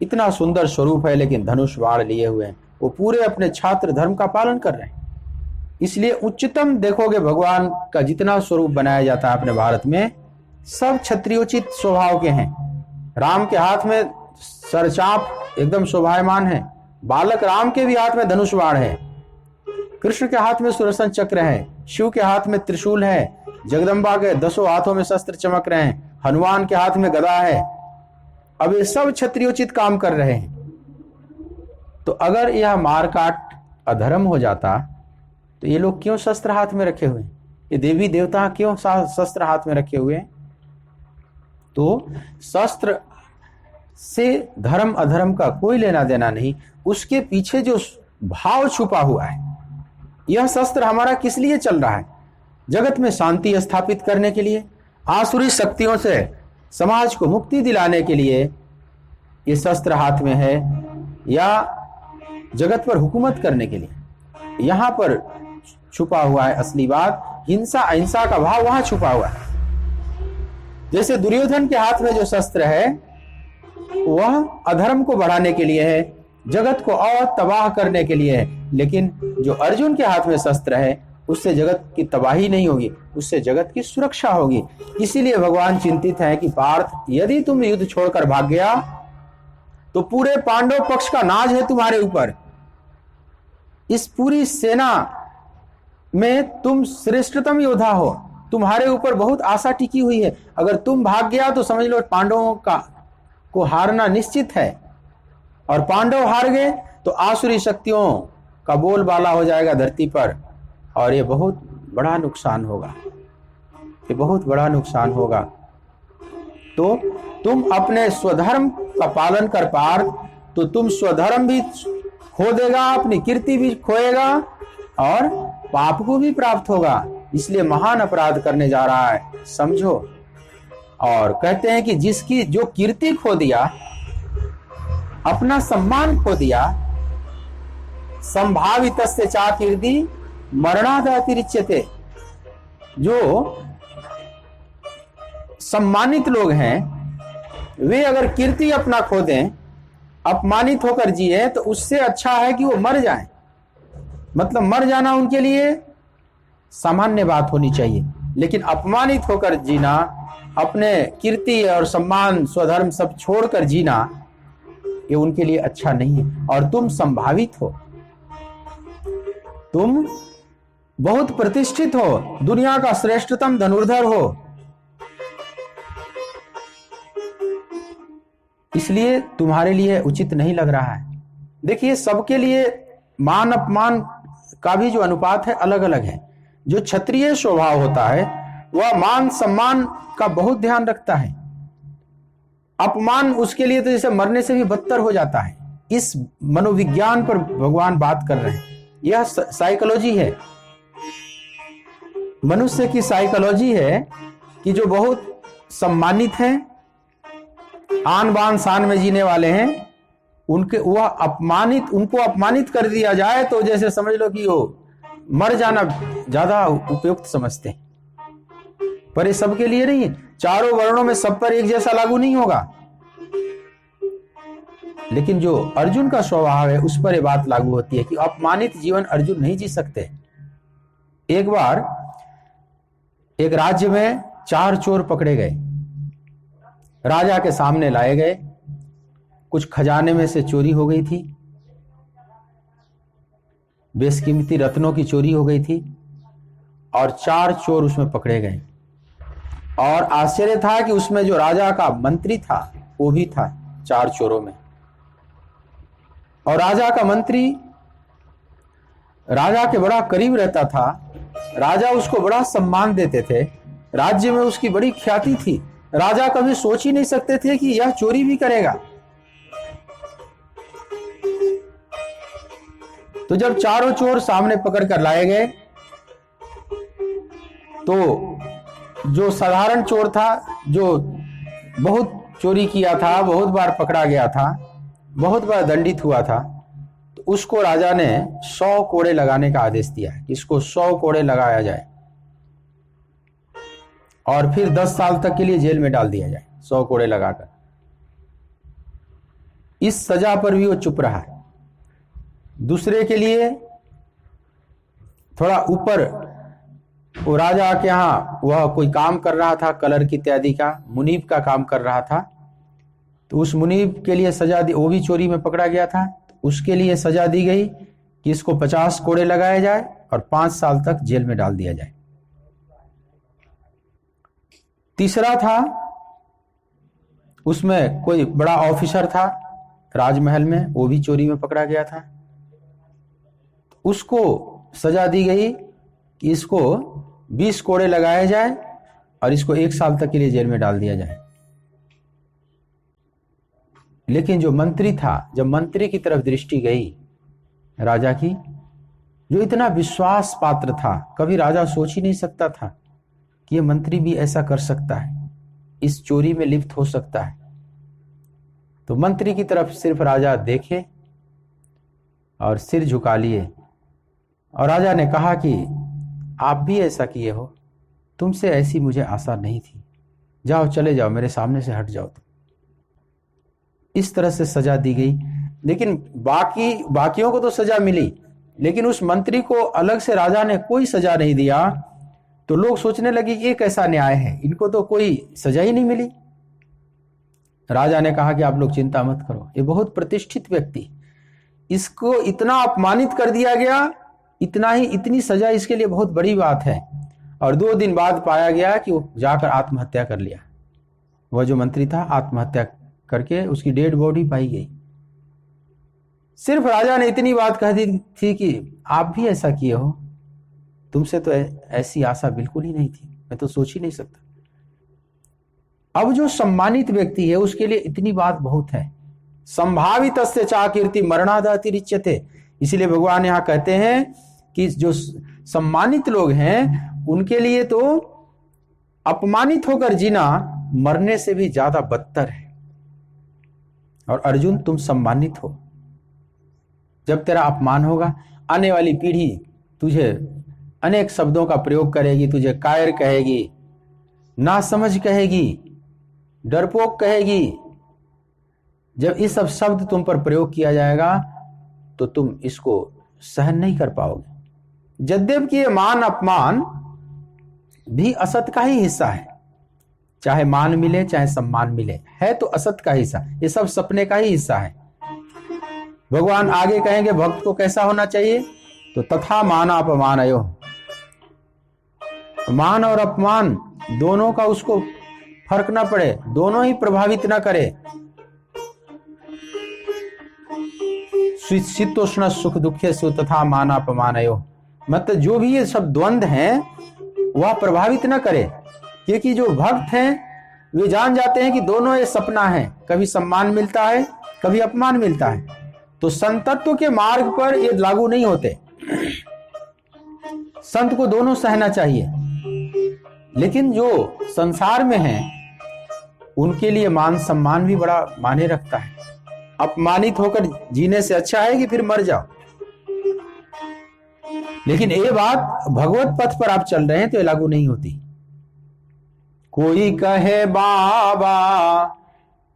इतना सुंदर स्वरूप है लेकिन धनुष बाण लिए हुए हैं, वो पूरे अपने छात्र धर्म का पालन कर रहे हैं। इसलिए उच्चतम देखोगे भगवान का जितना स्वरूप बनाया जाता है अपने भारत में, सब क्षत्रियोचित स्वभाव के हैं। राम के हाथ में सरचाप एकदम शोभायमान है, बालक राम के भी हाथ में धनुष बाण है, कृष्ण के हाथ में सुदर्शन चक्र है, शिव के हाथ में त्रिशूल है, जगदम्बा के 10 हाथों में शस्त्र चमक रहे हैं, हनुमान के हाथ में गदा है। अब ये सब क्षत्रियोचित काम कर रहे हैं। तो अगर यह मारकाट अधर्म हो जाता तो ये लोग क्यों शस्त्र हाथ में रखे हुए हैं, ये देवी देवता क्यों शस्त्र हाथ में रखे हुए हैं। तो शस्त्र से धर्म अधर्म का कोई लेना देना नहीं, उसके पीछे जो भाव छुपा हुआ है। यह शस्त्र हमारा किस लिए चल रहा है? जगत में शांति स्थापित करने के लिए, आसुरी शक्तियों से समाज को मुक्ति दिलाने के लिए ये शस्त्र हाथ में है, या जगत पर हुकूमत करने के लिए? यहां पर छुपा हुआ है असली बात। हिंसा अहिंसा का भाव वहां छुपा हुआ है। जैसे दुर्योधन के हाथ में जो शस्त्र है वह अधर्म को बढ़ाने के लिए है, जगत को और तबाह करने के लिए है, लेकिन जो अर्जुन के हाथ में शस्त्र है उससे जगत की तबाही नहीं होगी, उससे जगत की सुरक्षा होगी। इसीलिए भगवान चिंतित है कि पार्थ, यदि तुम युद्ध छोड़कर भाग गया तो पूरे पांडव पक्ष का नाज है तुम्हारे ऊपर। इस पूरी सेना में तुम श्रेष्ठतम योद्धा हो, तुम्हारे ऊपर बहुत आशा टिकी हुई है। अगर तुम भाग गया तो समझ लो पांडवों को हारना निश्चित है, और पांडव हार गए तो आसुरी शक्तियों का बोलबाला हो जाएगा धरती पर, और ये बहुत बड़ा नुकसान होगा, ये बहुत बड़ा नुकसान होगा। तो तुम अपने स्वधर्म का पालन कर पार्थ, तो तुम स्वधर्म भी खो देगा, अपनी कीर्ति भी खोएगा और पाप को भी प्राप्त होगा। इसलिए महान अपराध करने जा रहा है, समझो। और कहते हैं कि जिसकी जो कीर्ति खो दिया, अपना सम्मान खो दिया, संभावितस्य चा कीर्ति मरणाद अतिरिच्यते। जो सम्मानित लोग हैं वे अगर कीर्ति अपना खो दें, अपमानित होकर जिए, तो उससे अच्छा है कि वो मर जाएं। मतलब मर जाना उनके लिए सामान्य बात होनी चाहिए, लेकिन अपमानित होकर जीना, अपने कीर्ति और सम्मान स्वधर्म सब छोड़कर जीना, ये उनके लिए अच्छा नहीं है। और तुम संभावित हो, तुम बहुत प्रतिष्ठित हो, दुनिया का श्रेष्ठतम धनुर्धर हो, इसलिए तुम्हारे लिए उचित नहीं लग रहा है। देखिए, सबके लिए मान अपमान का भी जो अनुपात है अलग अलग है। जो क्षत्रिय स्वभाव होता है वह मान सम्मान का बहुत ध्यान रखता है। अपमान उसके लिए तो जैसे मरने से भी बदतर हो जाता है। इस मनोविज्ञान पर भगवान बात कर रहे हैं। यह साइकोलॉजी है, मनुष्य की साइकोलॉजी है कि जो बहुत सम्मानित हैं, आन बान शान में जीने वाले हैं, उनको अपमानित कर दिया जाए तो जैसे समझ लो कि वो मर जाना ज्यादा उपयुक्त समझते हैं। पर ये सबके लिए नहीं, चारों वर्णों में सब पर एक जैसा लागू नहीं होगा। लेकिन जो अर्जुन का स्वभाव है उस पर यह बात लागू होती है कि अपमानित जीवन अर्जुन नहीं जी सकते। एक बार एक राज्य में 4 चोर पकड़े गए, राजा के सामने लाए गए। कुछ खजाने में से चोरी हो गई थी, बेशकीमती रत्नों की चोरी हो गई थी, और 4 चोर उसमें पकड़े गए। और आश्चर्य था कि उसमें जो राजा का मंत्री था वो भी था 4 चोरों में। और राजा का मंत्री राजा के बड़ा करीब रहता था, राजा उसको बड़ा सम्मान देते थे, राज्य में उसकी बड़ी ख्याति थी। राजा कभी सोच ही नहीं सकते थे कि यह चोरी भी करेगा। तो जब चारों चोर सामने पकड़ कर लाए गए तो जो साधारण चोर था, जो बहुत चोरी किया था, बहुत बार पकड़ा गया था, बहुत बार दंडित हुआ था, तो उसको राजा ने 100 कोड़े लगाने का आदेश दिया है। इसको 100 कोड़े लगाया जाए और फिर 10 साल तक के लिए जेल में डाल दिया जाए, 100 कोड़े लगाकर। इस सजा पर भी वो चुप रहा है। दूसरे के लिए थोड़ा ऊपर, वो राजा के यहाँ वह कोई काम कर रहा था, कलर की इत्यादि का, मुनीब का काम कर रहा था। तो उस मुनीब के लिए सजा दी, वो भी चोरी में पकड़ा गया था, तो उसके लिए सजा दी गई कि इसको 50 कोड़े लगाए जाए और 5 साल तक जेल में डाल दिया जाए। तीसरा था, उसमें कोई बड़ा ऑफिसर था राजमहल में, वो भी चोरी में पकड़ा गया था। उसको सजा दी गई कि इसको 20 कोड़े लगाए जाए और इसको 1 साल तक के लिए जेल में डाल दिया जाए। लेकिन जो मंत्री था, जब मंत्री की तरफ दृष्टि गई राजा की, जो इतना विश्वास पात्र था, कभी राजा सोच ही नहीं सकता था कि ये मंत्री भी ऐसा कर सकता है, इस चोरी में लिप्त हो सकता है। तो मंत्री की तरफ सिर्फ राजा देखे और सिर झुका लिए, और राजा ने कहा कि आप भी ऐसा किए हो, तुमसे ऐसी मुझे आशा नहीं थी, जाओ चले जाओ, मेरे सामने से हट जाओ तुम। इस तरह से सजा दी गई। लेकिन बाकियों को तो सजा मिली, लेकिन उस मंत्री को अलग से राजा ने कोई सजा नहीं दिया। तो लोग सोचने लगे ये कैसा न्याय है, इनको तो कोई सजा ही नहीं मिली। राजा ने कहा कि आप लोग चिंता मत करो, ये बहुत प्रतिष्ठित व्यक्ति, इसको इतना अपमानित कर दिया गया, इतनी सजा इसके लिए बहुत बड़ी बात है। और 2 दिन बाद पाया गया कि वो जाकर आत्महत्या कर लिया। वह जो मंत्री था आत्महत्या करके उसकी डेड बॉडी पाई गई। सिर्फ राजा ने इतनी बात कह दी थी कि आप भी ऐसा किए हो, तुमसे तो ऐसी आशा बिल्कुल ही नहीं थी, मैं तो सोच ही नहीं सकता। अब जो सम्मानित व्यक्ति है उसके लिए इतनी बात बहुत है। संभावित चा कीर्ति मरणादतिरिच्यते। इसीलिए भगवान यहां कहते हैं कि जो सम्मानित लोग हैं उनके लिए तो अपमानित होकर जीना मरने से भी ज्यादा बदतर है। और अर्जुन, तुम सम्मानित हो। जब तेरा अपमान होगा, आने वाली पीढ़ी तुझे अनेक शब्दों का प्रयोग करेगी, तुझे कायर कहेगी, नासमझ कहेगी, डरपोक कहेगी। जब ये सब शब्द तुम पर प्रयोग किया जाएगा तो तुम इसको सहन नहीं कर पाओगे। यद्यपि ये मान अपमान भी असत का ही हिस्सा है, चाहे मान मिले चाहे सम्मान मिले, है तो असत का हिस्सा, ये सब सपने का ही हिस्सा है। भगवान आगे कहेंगे भक्त को कैसा होना चाहिए, तो तथा मान अपमानयो, मान और अपमान दोनों का उसको फर्क ना पड़े, दोनों ही प्रभावित ना करे। शीतोष्ण सुख दुखे सु तथा मान अपमानयो, मतलब जो भी ये सब द्वंद्व हैं वह प्रभावित ना करे, क्योंकि जो भक्त हैं वे जान जाते हैं कि दोनों ये सपना है, कभी सम्मान मिलता है कभी अपमान मिलता है। तो संतत्व के मार्ग पर ये लागू नहीं होते। संत को दोनों सहना चाहिए, लेकिन जो संसार में हैं उनके लिए मान सम्मान भी बड़ा मायने रखता है। अपमानित होकर जीने से अच्छा है कि फिर मर जाओ। लेकिन ये बात भगवत पथ पर आप चल रहे हैं तो ये लागू नहीं होती। कोई कहे बाबा,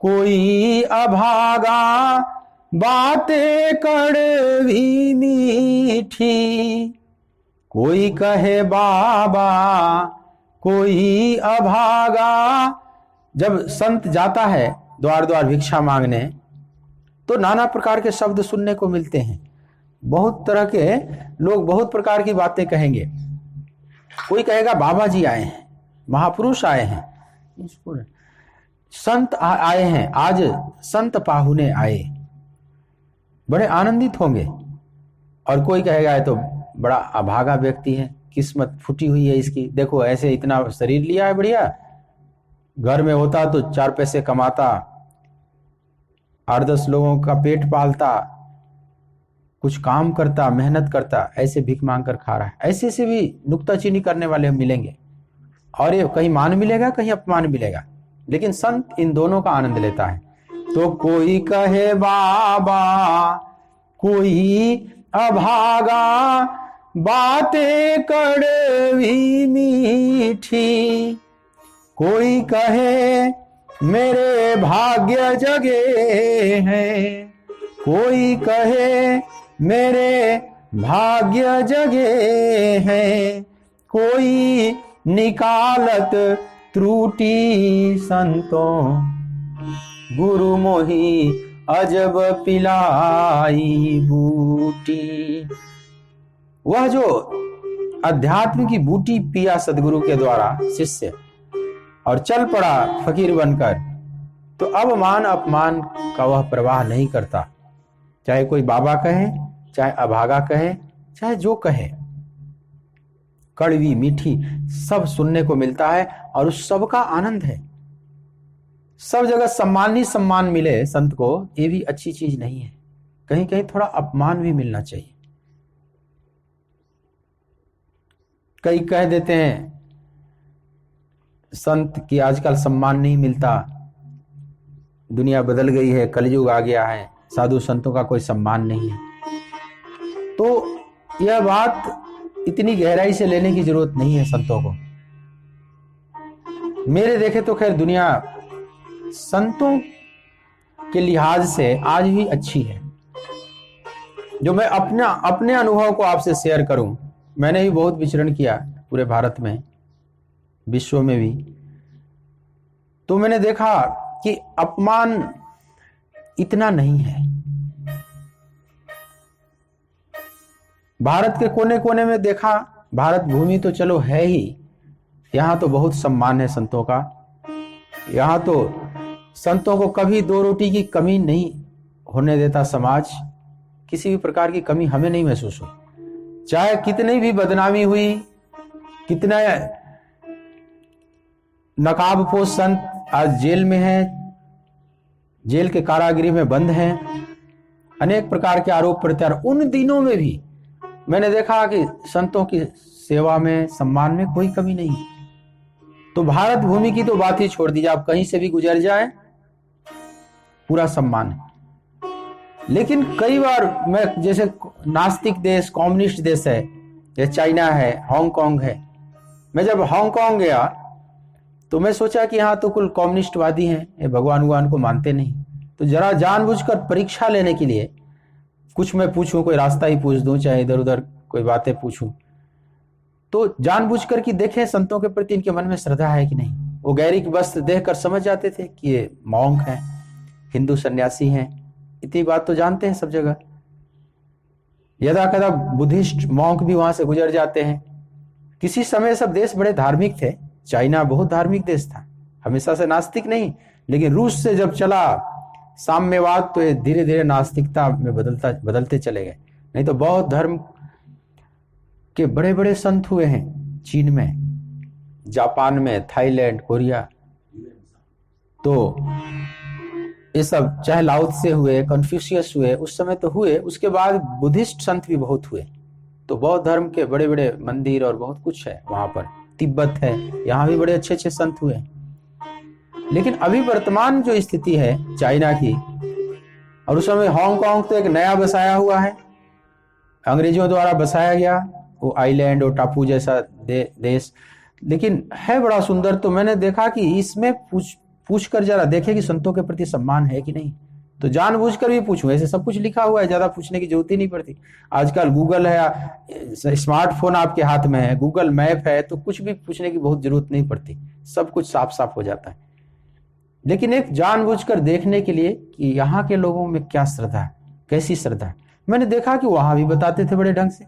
कोई अभागा, बातें कड़वी मीठी। कोई कहे बाबा, कोई अभागा। जब संत जाता है द्वार द्वार भिक्षा मांगने तो नाना प्रकार के शब्द सुनने को मिलते हैं। बहुत तरह के लोग बहुत प्रकार की बातें कहेंगे। कोई कहेगा बाबा जी आए हैं, महापुरुष आए हैं, संत आए हैं, आज संत पाहुने आए, बड़े आनंदित होंगे। और कोई कहेगा ये तो बड़ा अभागा व्यक्ति है, किस्मत फूटी हुई है इसकी, देखो ऐसे इतना शरीर लिया है बढ़िया, घर में होता तो 4 पैसे कमाता, 8-10 लोगों का पेट पालता, कुछ काम करता, मेहनत करता, ऐसे भीख मांग कर खा रहा है। ऐसे से भी नुक्ताचीनी करने वाले मिलेंगे, और ये कहीं मान मिलेगा कहीं अपमान मिलेगा। लेकिन संत इन दोनों का आनंद लेता है। तो कोई कहे बाबा, कोई अभागा, बातें कड़वी मीठी। कोई कहे मेरे भाग्य जगे हैं, कोई कहे मेरे भाग्य जगे हैं। कोई निकालत त्रुटि संतों, गुरु मोही अजब पिलाई बूटी। वह जो अध्यात्म की बूटी पिया सदगुरु के द्वारा शिष्य और चल पड़ा फकीर बनकर, तो अब मान अपमान का वह प्रवाह नहीं करता। चाहे कोई बाबा कहे, चाहे अभागा कहे, चाहे जो कहे, कड़वी मीठी सब सुनने को मिलता है और उस सब का आनंद है। सब जगह सम्मान ही सम्मान मिले संत को, ये भी अच्छी चीज नहीं है। कहीं कहीं थोड़ा अपमान भी मिलना चाहिए। कई कह देते हैं संत की आजकल सम्मान नहीं मिलता, दुनिया बदल गई है, कलयुग आ गया है, साधु संतों का कोई सम्मान नहीं है। तो यह बात इतनी गहराई से लेने की जरूरत नहीं है संतों को। मेरे देखे तो खैर दुनिया संतों के लिहाज से आज भी अच्छी है। जो मैं अपने अनुभव को आपसे शेयर करूं, मैंने भी बहुत विचरण किया पूरे भारत में, विश्व में भी, तो मैंने देखा कि अपमान इतना नहीं है। भारत के कोने कोने में देखा, भारत भूमि तो चलो है ही, यहां तो बहुत सम्मान है संतों का। यहां तो संतों को कभी दो रोटी की कमी नहीं होने देता समाज, किसी भी प्रकार की कमी हमें नहीं महसूस हुई। चाहे कितनी भी बदनामी हुई, कितना नकाबपोश संत आज जेल में है, जेल के कारागृह में बंद हैं, अनेक प्रकार के आरोप प्रत्यारोप, उन दिनों में भी मैंने देखा कि संतों की सेवा में, सम्मान में कोई कमी नहीं। तो भारत भूमि की तो बात ही छोड़ दीजिए, आप कहीं से भी गुजर जाए पूरा सम्मान है। लेकिन कई बार मैं, जैसे नास्तिक देश, कम्युनिस्ट देश है, जैसे चाइना है, हांगकांग है, मैं जब हांगकांग गया तो मैं सोचा कि यहाँ तो कुल कम्युनिस्टवादी हैं, ये भगवान को मानते नहीं। तो जरा जानबूझकर परीक्षा लेने के लिए कुछ मैं पूछूं, कोई रास्ता ही पूछ दूं, चाहे इधर उधर कोई बातें पूछूं, तो जानबूझकर कि देखें संतों के प्रति इनके मन में श्रद्धा है कि नहीं। वो गैरिक वस्त्र देखकर समझ जाते थे कि ये मॉन्क हैं, हिंदू सन्यासी हैं, इतनी बात तो जानते हैं सब जगह। यदा कदा बुद्धिस्ट मॉन्क भी वहां से गुजर जाते हैं। किसी समय सब देश बड़े धार्मिक थे, चाइना बहुत धार्मिक देश था, हमेशा से नास्तिक नहीं, लेकिन रूस से जब चला साम्यवाद तो ये धीरे धीरे नास्तिकता में बदलते चले गए। नहीं तो बौद्ध धर्म के बड़े बड़े संत हुए हैं चीन में, जापान में, थाईलैंड, कोरिया। तो ये सब चाहे लाओ त्से हुए, कन्फ्यूशियस हुए, उस समय तो हुए, उसके बाद बुद्धिस्ट संत भी बहुत हुए। तो बौद्ध धर्म के बड़े बड़े मंदिर और बहुत कुछ है वहां पर, तिब्बत है, यहाँ भी बड़े अच्छे अच्छे संत हुए। लेकिन अभी वर्तमान जो स्थिति है चाइना की, और उस समय हांगकांग तो एक नया बसाया हुआ है, अंग्रेजों द्वारा बसाया गया, वो आइलैंड और टापू जैसा देश, लेकिन है बड़ा सुंदर। तो मैंने देखा कि इसमें पूछ कर जरा देखे कि संतों के प्रति सम्मान है कि नहीं। तो जानबूझकर भी पूछूं, ऐसे सब कुछ लिखा हुआ है, ज्यादा पूछने की जरूरत ही नहीं पड़ती। आजकल गूगल है, स्मार्टफोन आपके हाथ में है, गूगल मैप है, तो कुछ भी पूछने की बहुत जरूरत नहीं पड़ती, सब कुछ साफ साफ हो जाता है। लेकिन एक जानबूझकर देखने के लिए कि यहाँ के लोगों में क्या श्रद्धा है, कैसी श्रद्धा है। मैंने देखा कि वहां भी बताते थे बड़े ढंग से।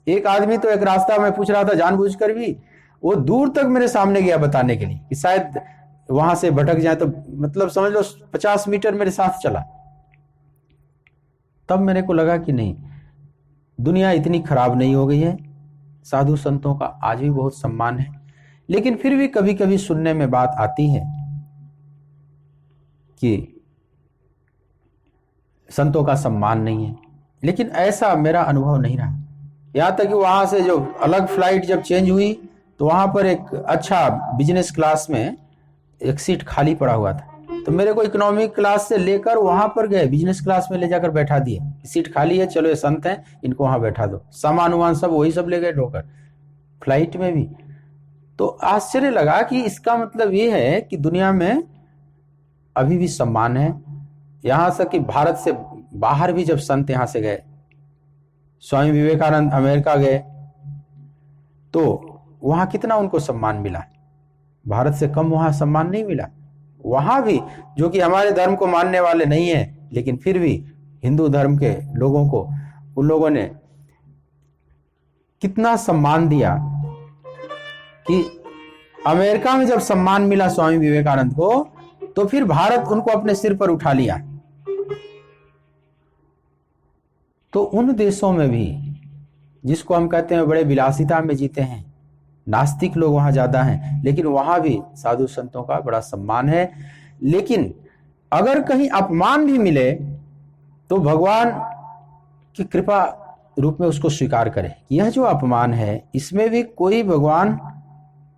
एक आदमी तो एक रास्ता में पूछ रहा था जानबूझकर भी, वो दूर तक मेरे सामने गया बताने के लिए कि शायद वहां से भटक जाए, तो मतलब समझ लो 50 मीटर मेरे साथ चला। तब मेरे को लगा कि नहीं, दुनिया इतनी खराब नहीं हो गई है, साधु संतों का आज भी बहुत सम्मान है। लेकिन फिर भी कभी कभी सुनने में बात आती है कि संतों का सम्मान नहीं है, लेकिन ऐसा मेरा अनुभव नहीं रहा। यहां तक कि वहां से जो अलग फ्लाइट जब चेंज हुई तो वहां पर एक अच्छा बिजनेस क्लास में एक सीट खाली पड़ा हुआ था, तो मेरे को इकोनॉमिक क्लास से लेकर वहां पर गए, बिजनेस क्लास में ले जाकर बैठा दिए, सीट खाली है, चलो ये संत हैं, इनको वहां बैठा दो। सामान वामान सब वही सब ले गए ढोकर, फ्लाइट में भी। तो आश्चर्य लगा कि इसका मतलब ये है कि दुनिया में अभी भी सम्मान है। यहां से कि भारत से बाहर भी जब संत यहां से गए, स्वामी विवेकानंद अमेरिका गए, तो वहां कितना उनको सम्मान मिला, भारत से कम वहां सम्मान नहीं मिला। वहां भी जो कि हमारे धर्म को मानने वाले नहीं है, लेकिन फिर भी हिंदू धर्म के लोगों को उन लोगों ने कितना सम्मान दिया कि अमेरिका में जब सम्मान मिला स्वामी विवेकानंद को, तो फिर भारत उनको अपने सिर पर उठा लिया। तो उन देशों में भी जिसको हम कहते हैं बड़े विलासिता में जीते हैं, नास्तिक लोग वहां ज्यादा हैं, लेकिन वहां भी साधु संतों का बड़ा सम्मान है। लेकिन अगर कहीं अपमान भी मिले तो भगवान की कृपा रूप में उसको स्वीकार करें। यह जो अपमान है इसमें भी कोई भगवान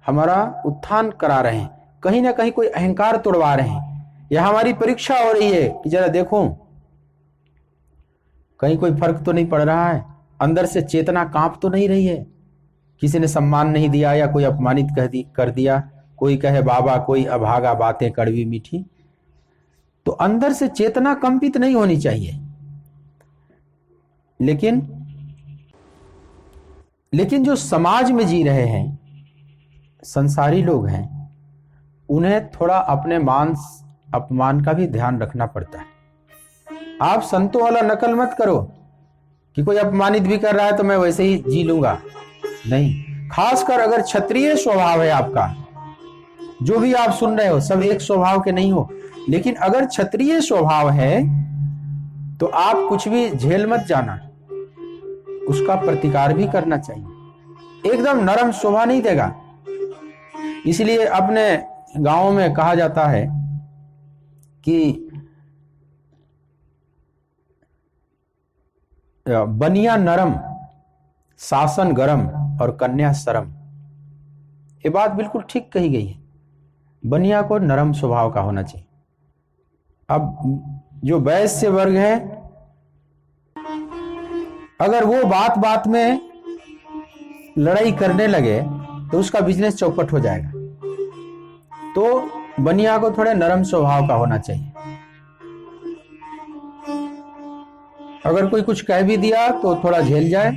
हमारा उत्थान करा रहे हैं, कहीं ना कहीं कोई अहंकार तोड़वा रहे हैं, यह हमारी परीक्षा हो रही है कि जरा देखो कहीं कोई फर्क तो नहीं पड़ रहा है, अंदर से चेतना कांप तो नहीं रही है, किसी ने सम्मान नहीं दिया या कोई अपमानित कर दिया, कोई कहे बाबा कोई अभागा बातें कड़वी मीठी, तो अंदर से चेतना कंपित नहीं होनी चाहिए। लेकिन जो समाज में जी रहे हैं, संसारी लोग हैं, उन्हें थोड़ा अपने मान अपमान का भी ध्यान रखना पड़ता है। आप संतों वाला नकल मत करो कि कोई अपमानित भी कर रहा है तो मैं वैसे ही जी लूंगा, नहीं। खासकर अगर क्षत्रिय स्वभाव है आपका, जो भी आप सुन रहे हो सब एक स्वभाव के नहीं हो, लेकिन अगर क्षत्रिय स्वभाव है तो आप कुछ भी झेल मत जाना, उसका प्रतिकार भी करना चाहिए। एकदम नरम शोभा नहीं देगा। इसलिए अपने गांवों में कहा जाता है कि बनिया नरम, शासन गरम और कन्या शरम। ये बात बिल्कुल ठीक कही गई है। बनिया को नरम स्वभाव का होना चाहिए। अब जो वैश्य वर्ग है, अगर वो बात बात में लड़ाई करने लगे तो उसका बिजनेस चौपट हो जाएगा। तो बनिया को थोड़े नरम स्वभाव का होना चाहिए। अगर कोई कुछ कह भी दिया तो थोड़ा झेल जाए,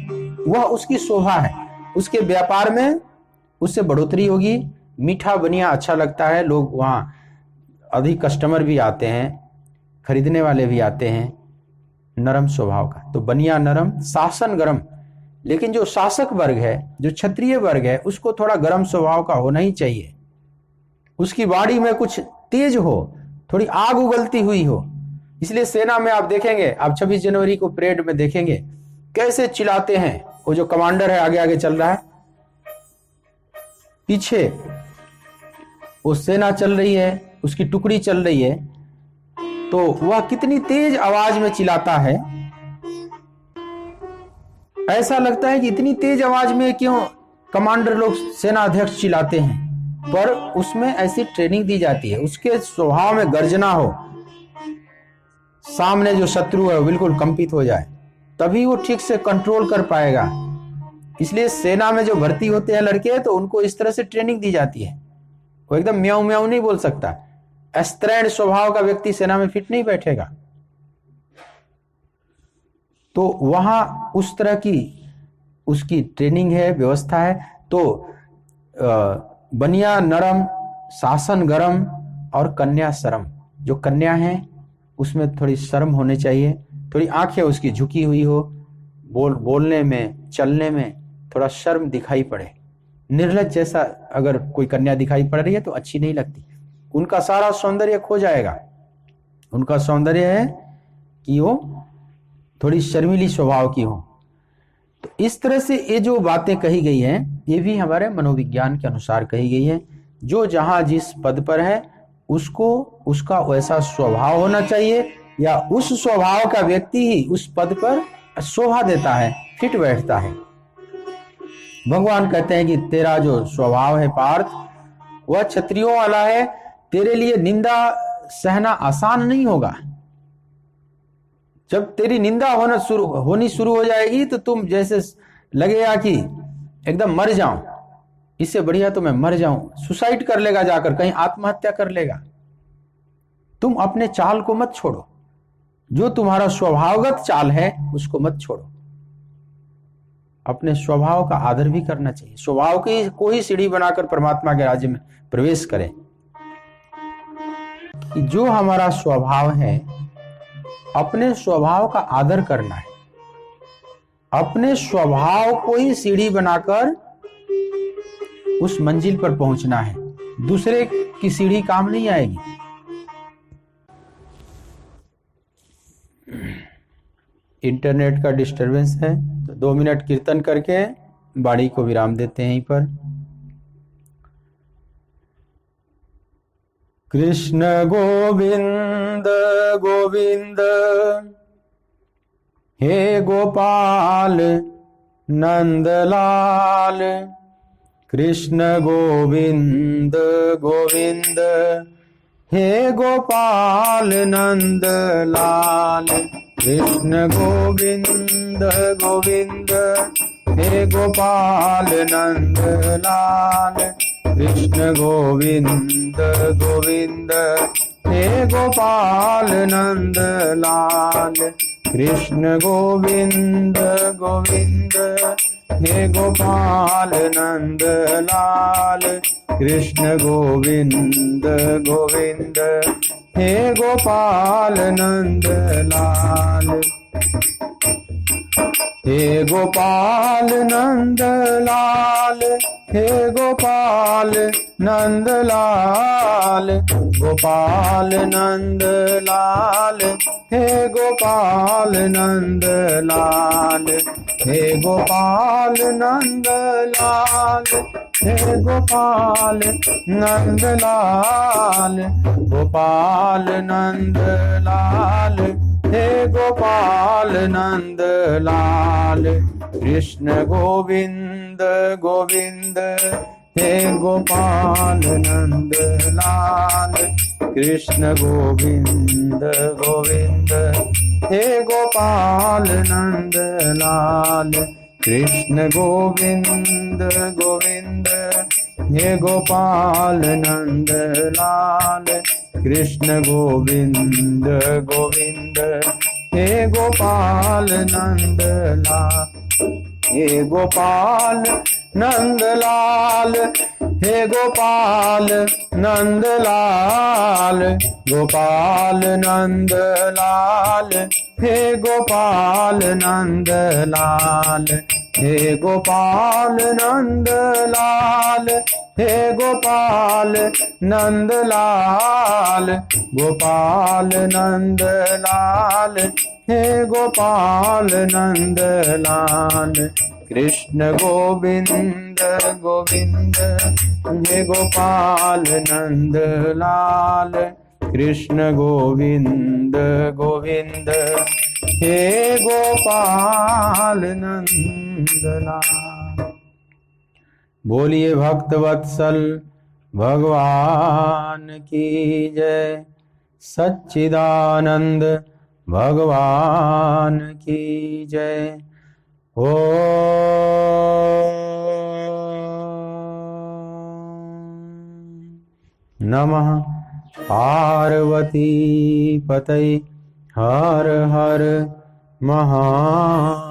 वह उसकी शोभा है, उसके व्यापार में उससे बढ़ोतरी होगी। मीठा बनिया अच्छा लगता है, लोग वहां अधिक कस्टमर भी आते हैं, खरीदने वाले भी आते हैं, नरम स्वभाव का। तो बनिया नरम, शासन गरम। लेकिन जो शासक वर्ग है, जो क्षत्रिय वर्ग है, उसको थोड़ा गरम स्वभाव का होना ही चाहिए। उसकी वाणी में कुछ तेज हो, थोड़ी आग उगलती हुई हो। इसलिए सेना में आप देखेंगे, आप 26 जनवरी को परेड में देखेंगे कैसे चिल्लाते हैं। वो जो कमांडर है आगे आगे चल रहा है, पीछे वो सेना चल रही है, उसकी टुकड़ी चल रही है, तो वह कितनी तेज आवाज में चिल्लाता है। ऐसा लगता है कि इतनी तेज आवाज में क्यों कमांडर लोग, सेना अध्यक्ष चिल्लाते हैं, पर उसमें ऐसी ट्रेनिंग दी जाती है, उसके स्वभाव में गर्जना हो, सामने जो शत्रु है वो बिल्कुल कंपित हो जाए, तभी वो ठीक से कंट्रोल कर पाएगा। इसलिए सेना में जो भर्ती होते हैं लड़के, तो उनको इस तरह से ट्रेनिंग दी जाती है। वो एकदम म्याऊं म्याऊं नहीं बोल सकता। अस्त्रैण स्वभाव का व्यक्ति सेना में फिट नहीं बैठेगा। तो वहां उस तरह की उसकी ट्रेनिंग है, व्यवस्था है। तो बनिया नरम, शासन गरम और कन्या शर्म। जो कन्या है उसमें थोड़ी शर्म होनी चाहिए, थोड़ी आंखें उसकी झुकी हुई हो, बोलने में चलने में थोड़ा शर्म दिखाई पड़े। निर्लज जैसा अगर कोई कन्या दिखाई पड़ रही है तो अच्छी नहीं लगती। उनका सारा सौंदर्य खो जाएगा। उनका सौंदर्य है कि वो थोड़ी शर्मीली स्वभाव की हो। तो इस तरह से ये जो बातें कही गई हैं, ये भी हमारे मनोविज्ञान के अनुसार कही गई है। जो जहां जिस पद पर है उसको उसका वैसा स्वभाव होना चाहिए, या उस स्वभाव का व्यक्ति ही उस पद पर शोभा देता है, फिट बैठता है। भगवान कहते हैं कि तेरा जो स्वभाव है पार्थ, वह क्षत्रियों वाला है, तेरे लिए निंदा सहना आसान नहीं होगा। जब तेरी निंदा होनी शुरू हो जाएगी तो तुम जैसे लगेगा कि एकदम मर जाऊं, इससे बढ़िया तो मैं मर जाऊं। सुसाइड कर लेगा, जाकर कहीं आत्महत्या कर लेगा। तुम अपने चाल को मत छोड़ो, जो तुम्हारा स्वभावगत चाल है उसको मत छोड़ो। अपने स्वभाव का आदर भी करना चाहिए। स्वभाव की कोई सीढ़ी बनाकर परमात्मा के राज्य में प्रवेश करें। कि जो हमारा स्वभाव है, अपने स्वभाव का आदर करना है, अपने स्वभाव को ही सीढ़ी बनाकर उस मंजिल पर पहुंचना है। दूसरे की सीढ़ी काम नहीं आएगी। इंटरनेट का डिस्टरबेंस है, तो 2 मिनट कीर्तन करके वाणी को विराम देते हैं यहीं पर। कृष्ण गोविंद गोविंद हे गोपाल नंदलाल। कृष्ण गोविंद गोविंद हे गोपाल नंदलाल। कृष्ण गोविंद गोविंद हे गोपाल नंदलाल। कृष्ण गोविंद गोविंद हे गोपाल नंदलाल। कृष्ण गोविंद गोविंद हे गोपाल नंदलाल। कृष्ण गोविंद गोविंद हे गोपाल नंदलाल। हे गोपाल नंदलाल हे गोपाल नंदलाल। गोपाल नंदलाल हे गोपाल नंदलाल। हे गोपाल नंदलाल हे गोपाल नंदलाल। गोपाल नंदलाल हे गोपाल नंदलाल। कृष्ण गोविंद गोविंद हे गोपाल नंदलाल। कृष्ण गोविंद गोविंद हे गोपाल नंदलाल। कृष्ण गोविंद गोविंद हे गोपाल नंदलाल। कृष्ण गोविंद गोविंद हे गोपाल नंदलाल। हे गोपाल नंदलाल हे गोपाल नंदलाल। गोपाल नंदलाल हे गोपाल नंदलाल। हे गोपाल नंदलाल हे गोपाल नंदलाल। गोपाल नंदलाल हे गोपाल नंदलाल। कृष्ण गोविंद गोविंद हे गोपाल नंदलाल। कृष्ण गोविंद गोविंद हे गोपाल नंदलाल। बोलिए भक्त वत्सल भगवान की जय। सच्चिदानंद भगवान की जय। नमः पार्वती पतये हर हर महादेव।